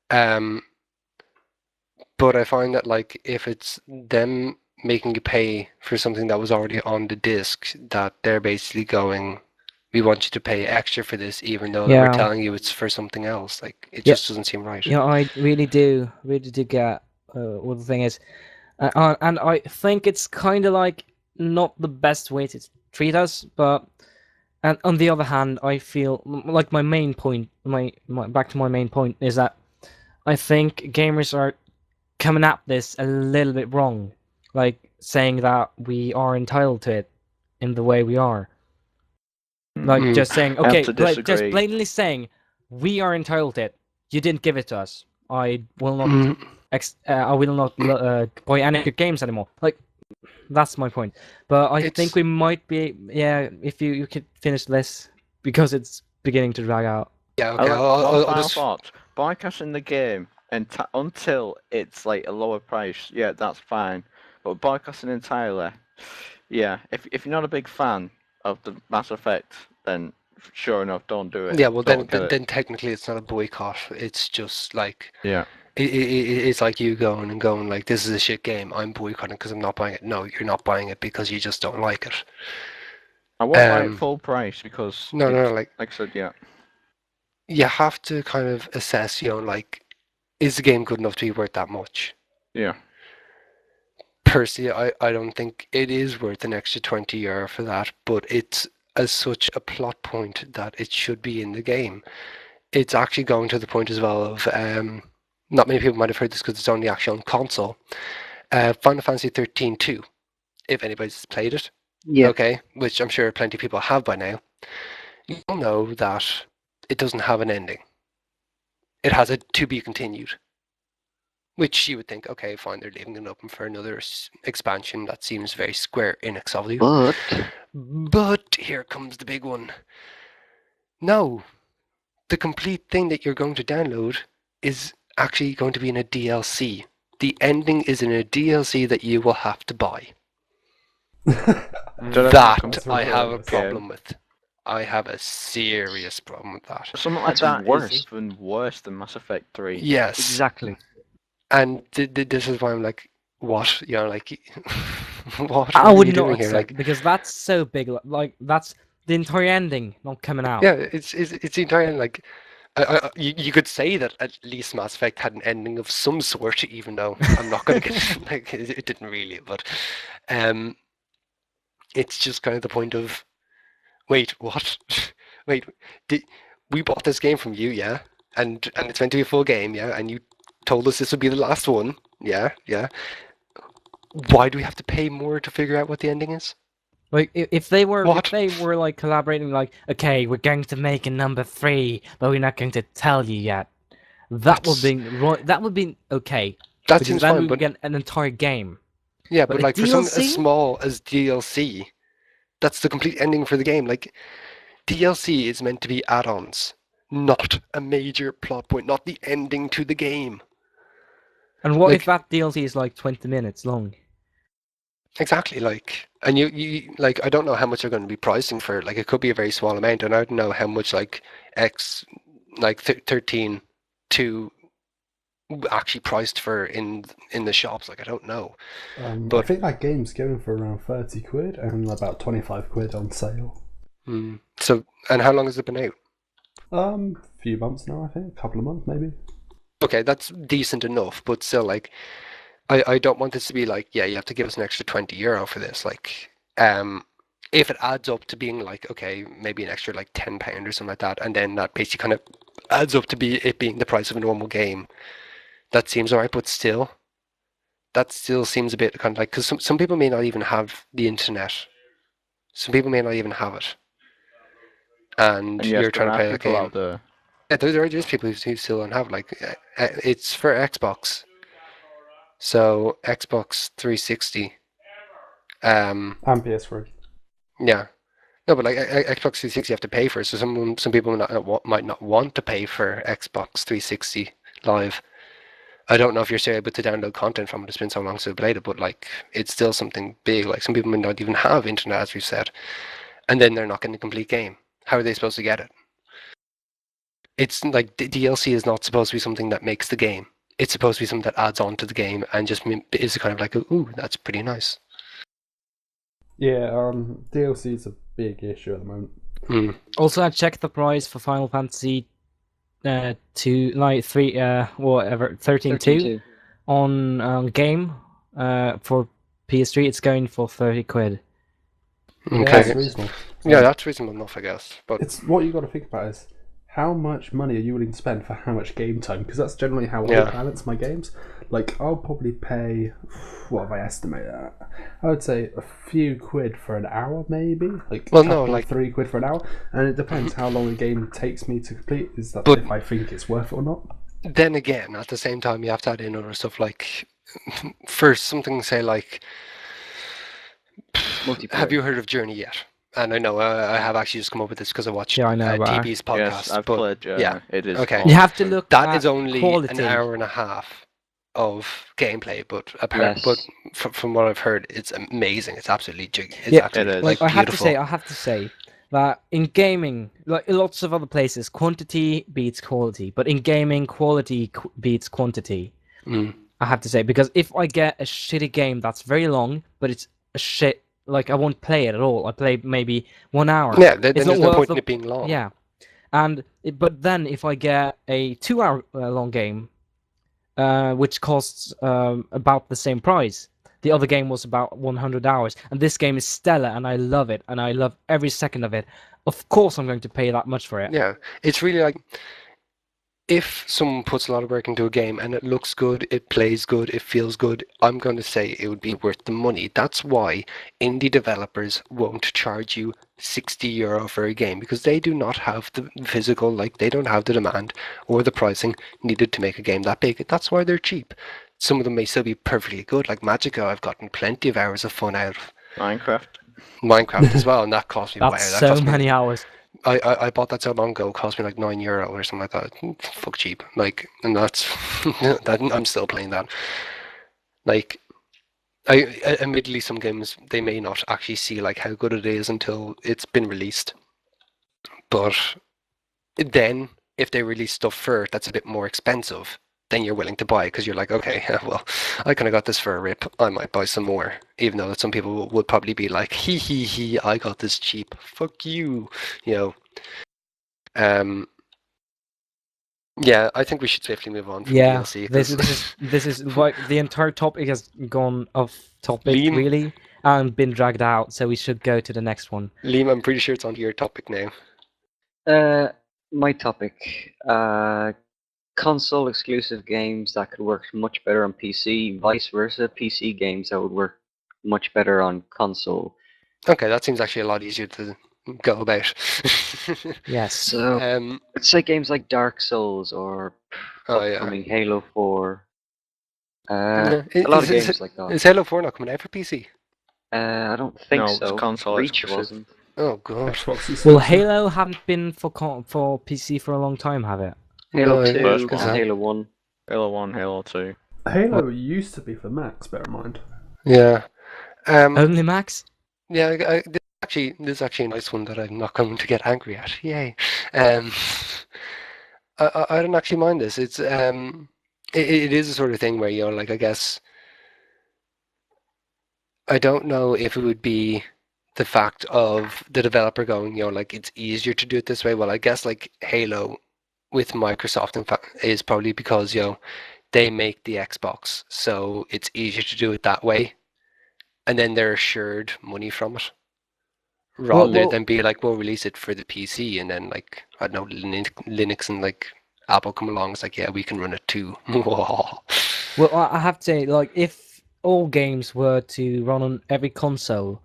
But I find that, like, if it's them making you pay for something that was already on the disc, that they're basically going, we want you to pay extra for this, even though we're telling you it's for something else. Like, it just doesn't seem right. Yeah, I really do get what the thing is. And I think it's kind of like not the best way to treat us, but and on the other hand, I feel like my main point, back to my main point, is that I think gamers are coming at this a little bit wrong, like saying that we are entitled to it in the way we are, like just saying, okay, just blatantly saying we are entitled to it. You didn't give it to us. I will not. I will not buy any of your games anymore. Like, that's my point. But I think we might be, if you could finish this, because it's beginning to drag out. Yeah, okay. I'll just... boycotting the game until it's like a lower price, yeah, that's fine. But boycotting entirely, yeah, if you're not a big fan of the Mass Effect, then sure enough, don't do it. Yeah, well, then technically it's not a boycott. It's just like... Yeah. It's like you going like, this is a shit game, I'm boycotting because I'm not buying it. No, you're not buying it because you just don't like it. I won't buy it full price because like I said, you have to kind of assess, like, is the game good enough to be worth that much? Yeah. Personally, I don't think it is worth an extra €20 for that, but it's as such a plot point that it should be in the game. It's actually going to the point as well of not many people might have heard this because it's only actually on console. Final Fantasy 13-2, if anybody's played it, Yeah. okay, which I'm sure plenty of people have by now, you'll know that it doesn't have an ending. It has a to be continued, which you would think, okay, fine, they're leaving it open for another expansion. That seems very Square Enix of you. But here comes the big one. No, the complete thing that you're going to download is actually going to be in a DLC. The ending is in a DLC that you will have to buy. That I have a problem with. I have a serious problem with that. Something like That's that worse. is even worse than Mass Effect 3. Yes. Exactly. And this is why I'm like, what? You know, like, what I are would you not doing here? accept Like, because that's so big. Like that's the entire ending not coming out. yeah, it's the entire, like, you could say that at least Mass Effect had an ending of some sort, even though I'm not going to get, like, it didn't really, but it's just kind of the point of, wait, what? Wait, we bought this game from you, yeah? And it's meant to be a full game, yeah? And you told us this would be the last one, yeah? Why do we have to pay more to figure out what the ending is? Like if they were What? like collaborating, like, okay, we're going to make a number 3, but we're not going to tell you yet. That would be okay. That Because seems then fine, we would but get an entire game. yeah, but but a like for something as DLC? small as DLC, that's the complete ending for the game. Like, DLC is meant to be add-ons, not a major plot point, not the ending to the game. And what Like, if that DLC is like 20 minutes long? exactly, like, and you like, I don't know how much they're going to be pricing for it. Like, it could be a very small amount, and I don't know how much like 13 to actually priced for in the shops. Like, I don't know. I But think that game's going for around 30 quid and about 25 quid on sale. so, and how long has it been out? Few months now, I think. A couple of months, maybe. Okay, that's decent enough, but still, like, I don't want this to be like, yeah, you have to give us an extra €20 for this. Like, if it adds up to being like, okay, maybe an extra like £10 or something like that, and then that basically kind of adds up to be it being the price of a normal game, that seems alright. But still, that still seems a bit kind of like, because some people may not even have the internet. Some people may not even have it, and And yes, you're trying there to are play a people game. out there. Yeah, there are just people who still don't have, like, it's for Xbox. So Xbox 360. And PS3. Yeah. No, but like Xbox 360 you have to pay for it. So some people might not want to pay for Xbox 360 Live. I don't know if you're still able to download content from it. It's been so long since I played it, but like it's still something big. Like some people may not even have internet, as we've said, and then they're not getting the complete game. How are they supposed to get it? It's like the DLC is not supposed to be something that makes the game. It's supposed to be something that adds on to the game and just is kind of like, ooh, that's pretty nice. Yeah, DLC is a big issue at the moment. Also, I checked the price for Final Fantasy 2, like 3, whatever, 13.2 on game for PS3. It's going for 30 quid. Yeah, Okay. that's reasonable. Yeah, that's reasonable enough, I guess. But It's what you got to think about is how much money are you willing to spend for how much game time? Because that's generally how I balance my games. Like, I'll probably pay, what have I estimated at? I would say a few quid for an hour, maybe. Like, well, no, like £3 for an hour. And it depends how long a game takes me to complete. Is that if I think it's worth it or not? Then again, at the same time, you have to add in other stuff like, for something, say, like, have you heard of Journey yet? And I know I have actually just come up with this because I watched TB's podcast. Yes, I've played Journey. Yeah, it is. Okay. Awesome. You have to look That at is only quality. an hour and a half of gameplay, but from what I've heard, it's amazing. It's absolutely it is. Like, beautiful. I have to say that in gaming, like lots of other places, quantity beats quality, but in gaming, quality beats quantity. I have to say, because if I get a shitty game that's very long, but it's a shit, like I won't play it at all. I play maybe 1 hour. Yeah, then it's there's not no worth point in it being long. Yeah, but then if I get a 2 hour long game, which costs about the same price. The other game was about 100 hours, and this game is stellar, and I love it, and I love every second of it. Of course, I'm going to pay that much for it. Yeah, it's really like, if someone puts a lot of work into a game and it looks good, it plays good, it feels good, I'm going to say it would be worth the money. That's why indie developers won't charge you €60 for a game, because they do not have the physical, like they don't have the demand or the pricing needed to make a game that big. That's why they're cheap. Some of them may still be perfectly good, like Magica. I've gotten plenty of hours of fun out of Minecraft as well, and that cost me, wow, That's that so cost me, many hours. I bought that so long ago. It cost me like €9 or something like that. Fuck cheap. Like, and that's that. I'm still playing that. Like, admittedly, some games they may not actually see like how good it is until it's been released. But then, if they release stuff for it that's a bit more expensive, then you're willing to buy because you're like, okay, well, I kind of got this for a rip. I might buy some more, even though that some people would probably be like, hee, I got this cheap. Fuck you, you know. Yeah, I think we should safely move on from Yeah, DLC. this is like the entire topic has gone off topic Liam? really and been dragged out, so we should go to the next one. Liam, I'm pretty sure it's onto your topic now. My topic. Console exclusive games that could work much better on PC, vice versa. PC games that would work much better on console. Okay, that seems actually a lot easier to go about. Yes. So it's like games like Dark Souls or Oh yeah. upcoming Halo 4. Yeah. A lot of games like that. Is Halo 4 not coming out for PC? I don't think No, it's so. console Reach exclusive. wasn't. Oh god. Xbox is Well, Halo haven't been for PC for a long time, have it? Halo No, 2 first and one. Halo 1. Halo 1, Halo 2. Halo used to be for Macs, bear in mind. Yeah. Only Max? Yeah. This is actually a nice one that I'm not going to get angry at. Yay. I don't actually mind this. It's it is a sort of thing where you're like, I guess. I don't know if it would be the fact of the developer going, like it's easier to do it this way. Well, I guess like Halo with Microsoft, in fact, is probably because they make the Xbox, so it's easier to do it that way, and then they're assured money from it, rather than be like, we'll release it for the PC, and then like I don't know, Linux and like Apple come along. It's like, yeah, we can run it too. Well, I have to say, like, if all games were to run on every console,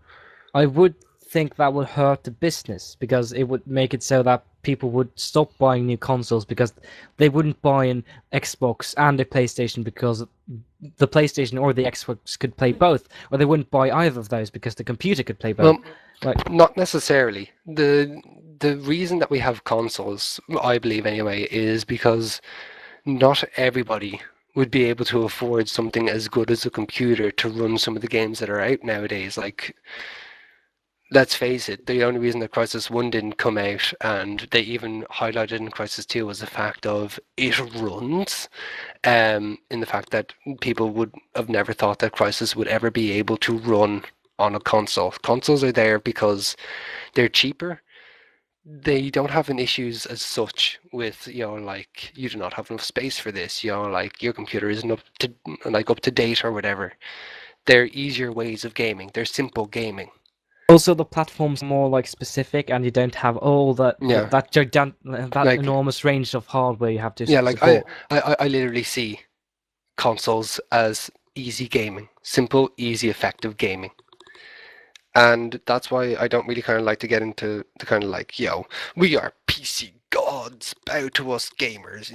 I would think that would hurt the business, because it would make it so that people would stop buying new consoles because they wouldn't buy an Xbox and a PlayStation because the PlayStation or the Xbox could play both, or they wouldn't buy either of those because the computer could play both. Not necessarily. The reason that we have consoles, I believe anyway, is because not everybody would be able to afford something as good as a computer to run some of the games that are out nowadays. Like, let's face it, the only reason that Crisis 1 didn't come out, and they even highlighted in Crisis 2, was the fact of it runs, in the fact that people would have never thought that Crisis would ever be able to run on a console. Consoles are there because they're cheaper. They don't have an issues as such with, like, you do not have enough space for this, like your computer isn't up to date or whatever. They're easier ways of gaming. They're simple gaming. Also, the platform's more like specific, and you don't have all that Like, enormous range of hardware you have to like support. I literally see consoles as easy gaming, simple, easy, effective gaming. And that's why I don't really kind of like to get into the kind of like, we are PC gods, bow to us gamers,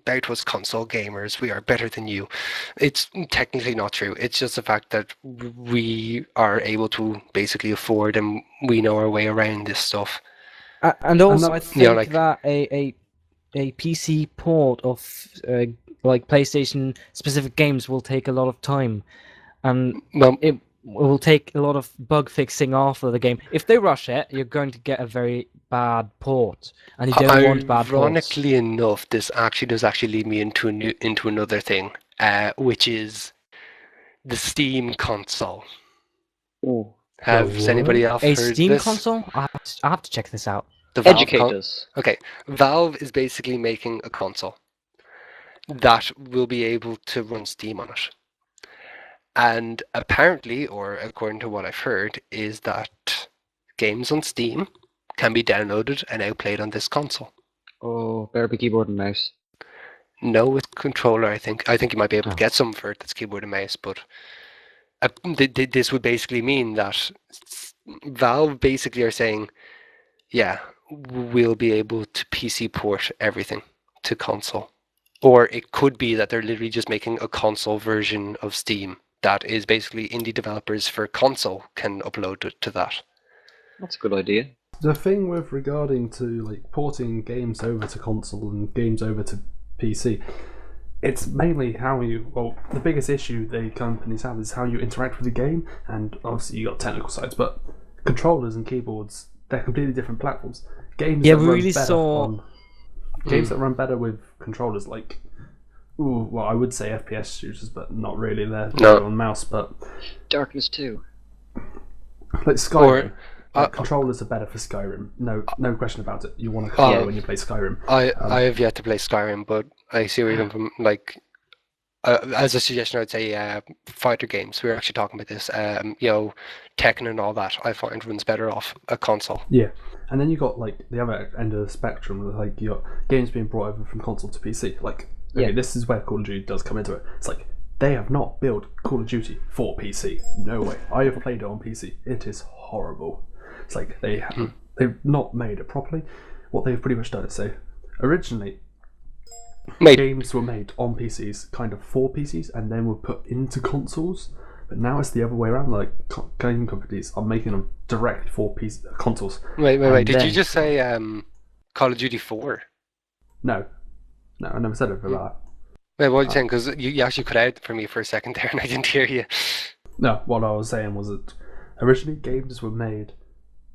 bow to us console gamers, we are better than you. It's technically not true. It's just the fact that we are able to basically afford and we know our way around this stuff. And also, I think like, that a PC port of like PlayStation specific games will take a lot of time, and it will take a lot of bug fixing after the game. If they rush it, you're going to get a very bad port, and you don't want bad ports. Ironically enough, this actually does lead me into another thing, which is the Steam console. Ooh. Has anybody else heard Steam this? console? I have to check this out. Educate us. Okay, Valve is basically making a console that will be able to run Steam on it. And apparently, or according to what I've heard, is that games on Steam can be downloaded and outplayed on this console. Oh, better be keyboard and mouse. No, with controller, I think you might be able to Oh. get some for it that's keyboard and mouse, but this would basically mean that Valve basically are saying, yeah, we'll be able to PC port everything to console. Or it could be that they're literally just making a console version of Steam that is basically indie developers for console can upload it to that. That's a good idea. The thing with regarding to like porting games over to console and games over to PC, it's mainly how you. Well, the biggest issue the companies have is how you interact with the game, and obviously you got technical sides, but controllers and keyboards, they're completely different platforms. Games Yeah, that we run really better saw- on games that run better with controllers, like well, I would say FPS shooters, but not really. They're No. on mouse, but Darkness 2. like Skyrim. Or- controllers are better for Skyrim. No question about it. You want a controller Yeah. when you play Skyrim. I have yet to play Skyrim, but I see where you're coming from. Like, as a suggestion, I'd say fighter games. We were actually talking about this. Tekken and all that. I find runs better off a console. Yeah, and then you got like the other end of the spectrum, like you got games being brought over from console to PC. Like, okay, Yeah. this is where Call of Duty does come into it. It's like they have not built Call of Duty for PC. No way. I have played it on PC. It is horrible. It's like they've not made it properly. What they've pretty much done is say, originally games were made on PCs, kind of for PCs, and then were put into consoles. But now it's the other way around. Like game companies are making them directly for consoles. Wait. And Did you then- just say Call of Duty 4? No, I never said it for that. Wait, what are you saying? Because you actually cut out for me for a second there, and I didn't hear you. No, what I was saying was that originally games were made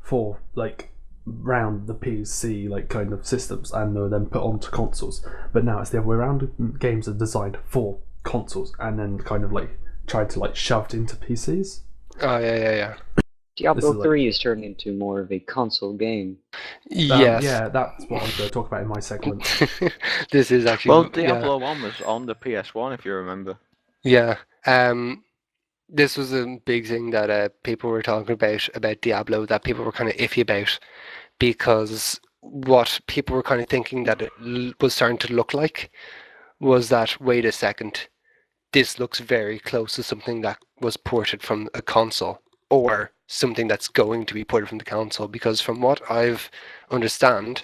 for like round the PC like kind of systems, and they were then put onto consoles. But now it's the other way around. Games are designed for consoles, and then kind of like tried to like shoved into PCs. Oh yeah. Diablo is like- 3 is turning into more of a console game. Yes. Yeah, that's what I was going to talk about in my segment. This is actually Well, yeah. Diablo 1 was on the PS1, if you remember. Yeah. This was a big thing that people were talking about Diablo, that people were kind of iffy about, because what people were kind of thinking that it was starting to look like was that, wait a second, this looks very close to something that was ported from a console, or something that's going to be ported from the console, because from what I've understand,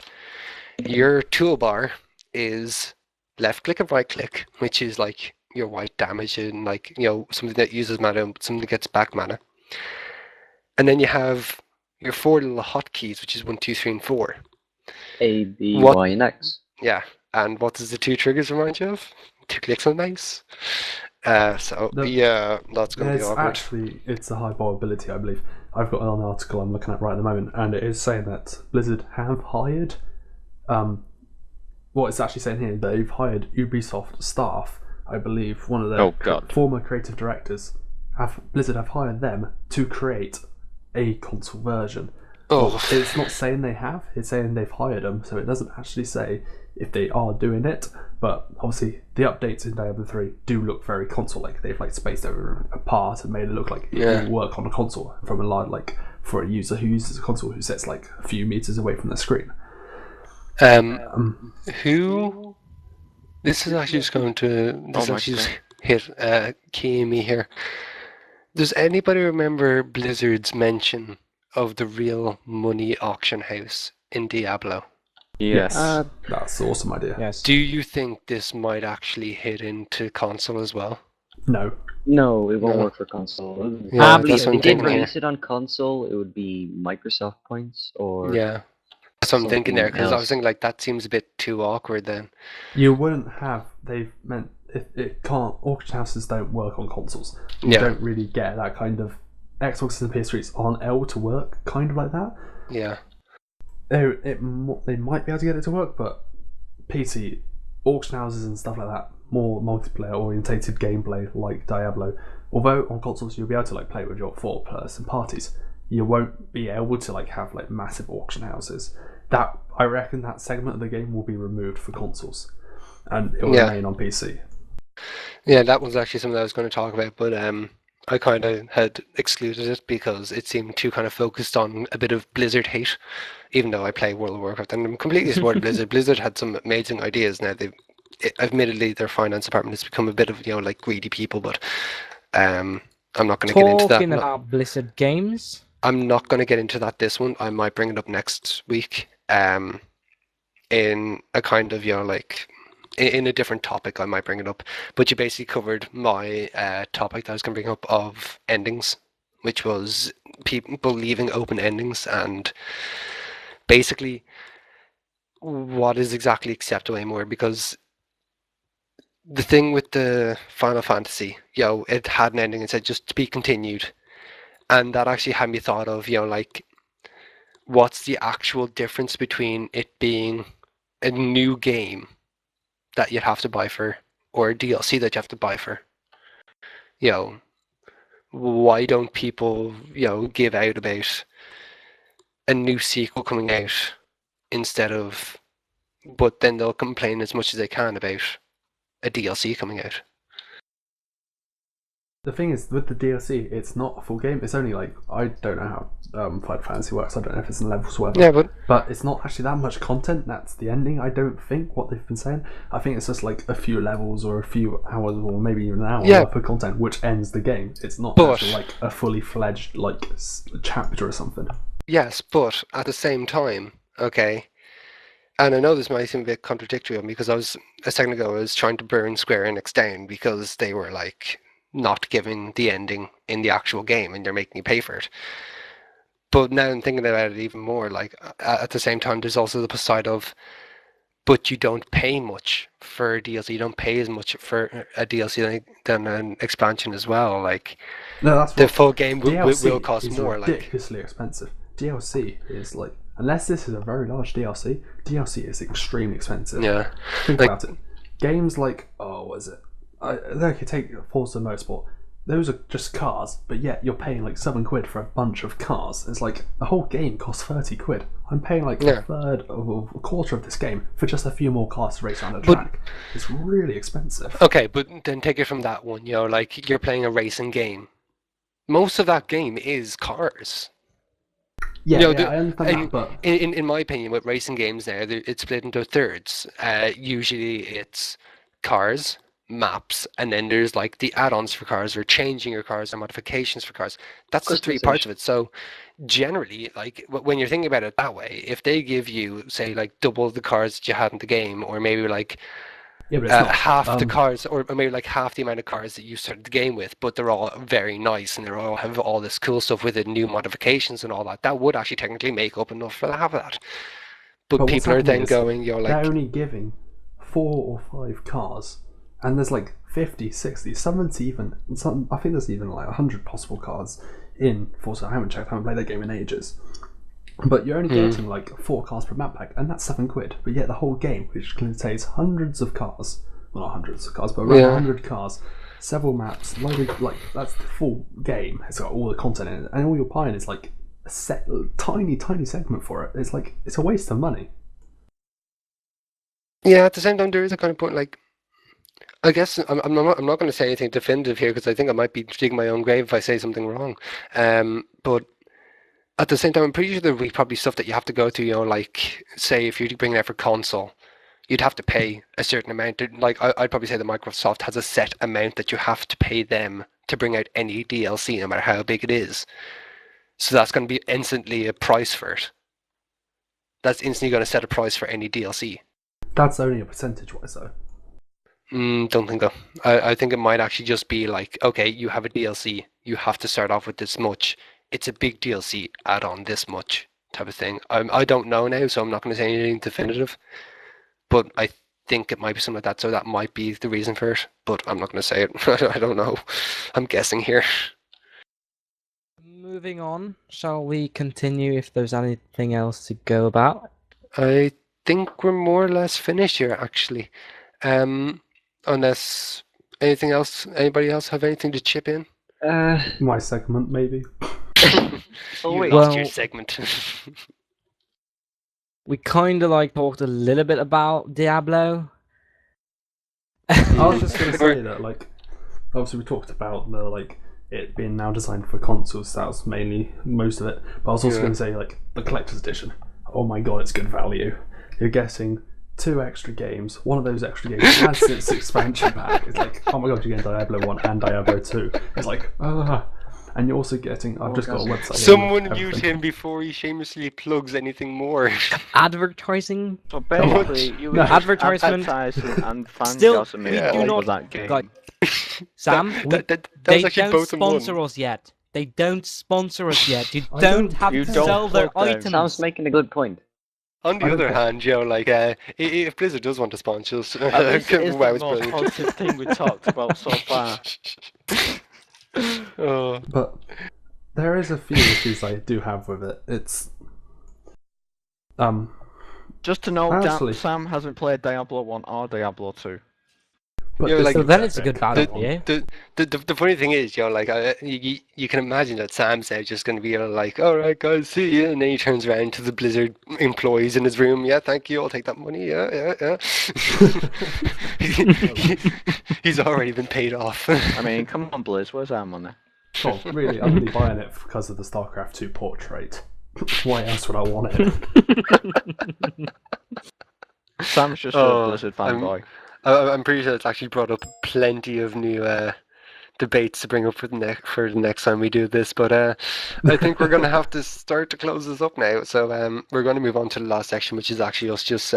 your toolbar is left click and right click, which is like your white damage and like something that uses mana, something that gets back mana, and then you have your four little hotkeys, which is 1, 2, 3, and 4. A, B, What- Y, and X. Yeah, and what does the two triggers remind you of? 2 clicks on the mouse. So The- yeah, that's going to be awkward. It's a high probability, I believe. I've got an article I'm looking at right at the moment, and it is saying that Blizzard have hired. What it's actually saying here, they've hired Ubisoft staff. I believe one of their Oh, God. former creative directors. Blizzard have hired them to create a console version. Oh, It's not saying they have, it's saying they've hired them, so it doesn't actually say if they are doing it, but obviously the updates in Diablo 3 do look very console-like. They've like spaced over apart and made it look like it will work on a console from a line, like for a user who uses a console who sits like a few meters away from the screen. who? This is actually just going to. This my actually just hit key me here. Does anybody remember Blizzard's mention of the real money auction house in Diablo? Yes. That's an awesome idea. Yes. Do you think this might actually hit into console as well? No. No, it won't No. work for console. Yeah, Probably that's if what they I'm did thinking here. release it on console, it would be Microsoft points or Yeah, that's what I'm thinking there, because I was else. thinking like that seems a bit too awkward then. You wouldn't have, they've meant, if it can't, auction houses don't work on consoles. You Yeah. don't really get that kind of, Xboxes and PS3s aren't able to work kind of like that. Yeah. They might be able to get it to work, but PC auction houses and stuff like that, more multiplayer orientated gameplay like Diablo. Although on consoles you'll be able to like play with your 4-person parties, you won't be able to like have like massive auction houses. That I reckon that segment of the game will be removed for consoles, and it will Yeah. remain on PC. Yeah, that was actually something I was going to talk about, but I kind of had excluded it because it seemed too kind of focused on a bit of Blizzard hate, even though I play World of Warcraft and I'm completely supportive of Blizzard. Blizzard had some amazing ideas. Now they've admittedly, their finance department has become a bit of like greedy people, but I'm not going to get into that. Talking about Blizzard games. I'm not going to get into that this one. I might bring it up next week. In a kind of like in a different topic, I might bring it up. But you basically covered my topic that I was going to bring up of endings, which was people leaving open endings and basically what is exactly acceptable anymore. Because the thing with the Final Fantasy, it had an ending and said just to be continued, and that actually had me thought of like what's the actual difference between it being a new game that you'd have to buy for, or a DLC that you have to buy for. Why don't people, give out about a new sequel coming out instead of, but then they'll complain as much as they can about a DLC coming out. The thing is, with the DLC, it's not a full game. It's only like, I don't know how Final Fantasy works. I don't know if it's in levels or whatever. Yeah, but it's not actually that much content. That's the ending, I don't think, what they've been saying. I think it's just like a few levels or a few hours or maybe even an hour worth of content, which ends the game. It's not actually like a fully fledged like chapter or something. Yes, but at the same time, okay, and I know this might seem a bit contradictory of me because a second ago I was trying to burn Square Enix down because they were like not giving the ending in the actual game and they're making you pay for it. But now I'm thinking about it even more, like at the same time there's also the side of, but you don't pay much for a DLC. You don't pay as much for a DLC than an expansion as well. Like, no, that's the full game will cost is more. Ridiculously expensive. DLC is like, unless this is a very large DLC is extremely expensive. Yeah. Think about it. Games like, what is it? They could take Forza Motorsport. Those are just cars, but yet you're paying like £7 for a bunch of cars. It's like the whole game costs £30. I'm paying like a third of a quarter of this game for just a few more cars to race around the track. It's really expensive. Okay, but then take it from that one. Like you're playing a racing game. Most of that game is cars. Yeah, I understand that, but in my opinion, with racing games now, it's split into thirds. Usually it's cars, maps, and then there's like the add-ons for cars or changing your cars or modifications for cars. That's the three parts of it. So generally, like when you're thinking about it that way, if they give you say like double the cars that you had in the game, or maybe like half the cars, or maybe like half the amount of cars that you started the game with, but they're all very nice and they all have all this cool stuff with it, new modifications and all that, that would actually technically make up enough for the half of that. But people are then going, they're only giving 4 or 5 cars, and there's like 50, 60, 70 even, I think there's even like 100 possible cars in Forza. I haven't played that game in ages. But you're only getting like 4 cars per map pack, and that's £7. But yet the whole game, which contains hundreds of cars, well, not hundreds of cars, but around 100 cars, several maps, like that's the full game. It's got all the content in it, and all you're buying is like a tiny segment for it. It's like, it's a waste of money. Yeah, at the same time, there is a kind of point, like, I guess I'm not going to say anything definitive here because I think I might be digging my own grave if I say something wrong. But at the same time, I'm pretty sure there'll be probably stuff that you have to go to, like, say, if you're bringing it out for console, you'd have to pay a certain amount. Like, I'd probably say that Microsoft has a set amount that you have to pay them to bring out any DLC, no matter how big it is. So that's going to be instantly a price for it. That's instantly going to set a price for any DLC. That's only a percentage-wise, though. Don't think so. I think it might actually just be like, okay, you have a DLC, you have to start off with this much. It's a big DLC, add on this much type of thing. I don't know now, so I'm not going to say anything definitive. But I think it might be something like that, so that might be the reason for it. But I'm not going to say it. I don't know. I'm guessing here. Moving on, shall we continue if there's anything else to go about? I think we're more or less finished here, actually. Unless anything else, anybody else have anything to chip in? My segment, maybe. You lost your segment. We kind of like talked a little bit about Diablo. I was just going to say that, like, obviously we talked about the like it being now designed for consoles. That was mainly most of it. But I was also going to say, like, the collector's edition. Oh my god, it's good value. You're getting 2 extra games. One of those extra games has its expansion pack. It's like, oh my god, you're getting Diablo 1 and Diablo 2. It's like, and you're also getting. I've just got a website. Someone mute him before he shamelessly plugs anything more. Advertising. So basically, you were No. just Advertisement. advertising and Still, fangirling we do over not- that game. Like, Sam, that they was actually don't both in one. sponsor us yet. They don't sponsor us yet. You I don't don't- have You to don't sell their plug them. items. Sam's making a good point. On the I don't other think- hand, like, if Blizzard does want to sponsor us, At least it is wow, the it's most brilliant. positive thing we talked about so far. Oh. But there is a few issues I do have with it. It's Just to note Actually- that Sam hasn't played Diablo 1 or Diablo 2. but Yeah, this like- So is- then it's a good battle, yeah. The funny thing is, like, you can imagine that Sam's now just going to be like, all right, guys, see you. And then he turns around to the Blizzard employees in his room. Yeah, thank you. I'll take that money. Yeah. He's already been paid off. I mean, come on, Blizz, where's our money? oh, really, I'm only buying it because of the StarCraft 2 portrait. Why else would I want it? Sam's just Oh, a Blizzard fanboy. I'm pretty sure it's actually brought up plenty of new debates to bring up for the next time we do this. But I think we're going to have to start to close this up now. So we're going to move on to the last section, which is actually us just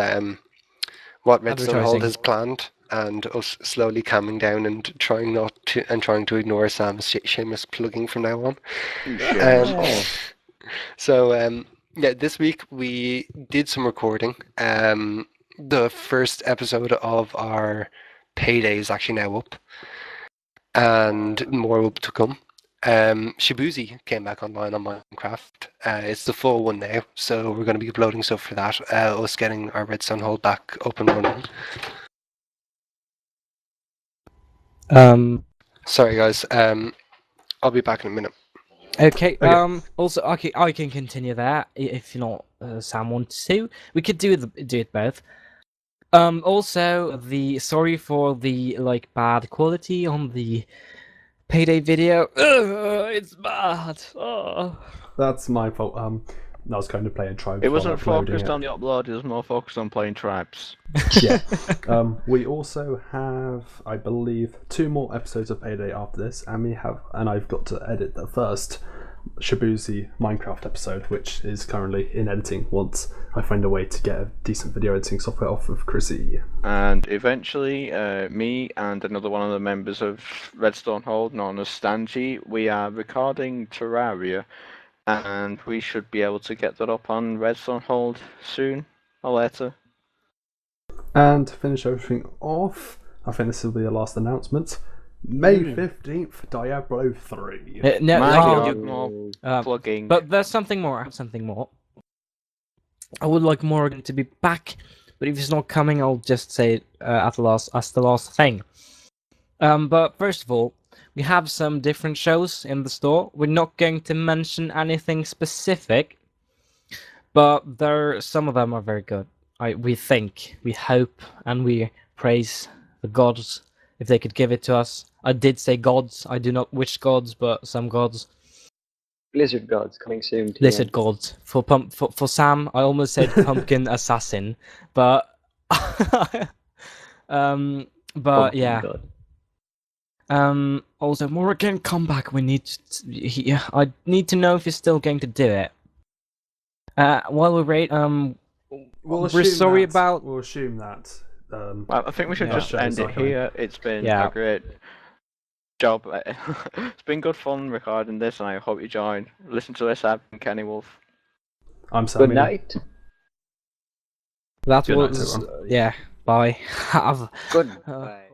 what RedstoneHold Advertising. has planned, and us slowly calming down and trying to ignore Sam's shameless plugging from now on. So yeah, this week we did some recording. The first episode of our payday is actually now up, and more will to come. Shibuzi came back online on Minecraft. It's the full one now, so we're going to be uploading stuff for that. Us getting our RedstoneHold back up and running. Sorry guys, I'll be back in a minute. Okay. Okay. Also, I can continue that if you're not Sam wants to. We could do it both. Also, sorry for the bad quality on the payday video. It's bad. That's my fault. I was kind of playing Tribes. It while wasn't uploading focused it. on the upload, it was more focused on playing Tribes. Yeah. We also have, I believe, 2 more episodes of Payday after this, and I've got to edit the first Shibuzi Minecraft episode, which is currently in editing once I find a way to get a decent video editing software off of Chrissy. And eventually, me and another one of the members of RedstoneHold, known as Stanji, we are recording Terraria, and we should be able to get that up on RedstoneHold soon or later. And to finish everything off, I think this will be the last announcement. May 15th, Diablo 3. No, Mind oh, you, more plugging. but there's something more. I have something more. I would like Morgan to be back, but if he's not coming, I'll just say it as the last thing. But first of all, we have some different shows in the store. We're not going to mention anything specific, but some of them are very good. We think, we hope, and we praise the gods if they could give it to us. I did say gods. I do not which gods, but some gods. Blizzard Gods coming soon. To Blizzard gods. For Sam, I almost said pumpkin assassin, but yeah. God. Also, Morgan, come back. I need to know if you're still going to do it. While we wait, we're sorry about. We'll assume that. Well, I think we should Yeah. just end it here. It's been a great job. It's been good fun recording this, and I hope you join. Listen to this. I've been Kenny Wolf. I'm Sammy. Good night. That Good night, was everyone. yeah. Bye. Have. Goodbye.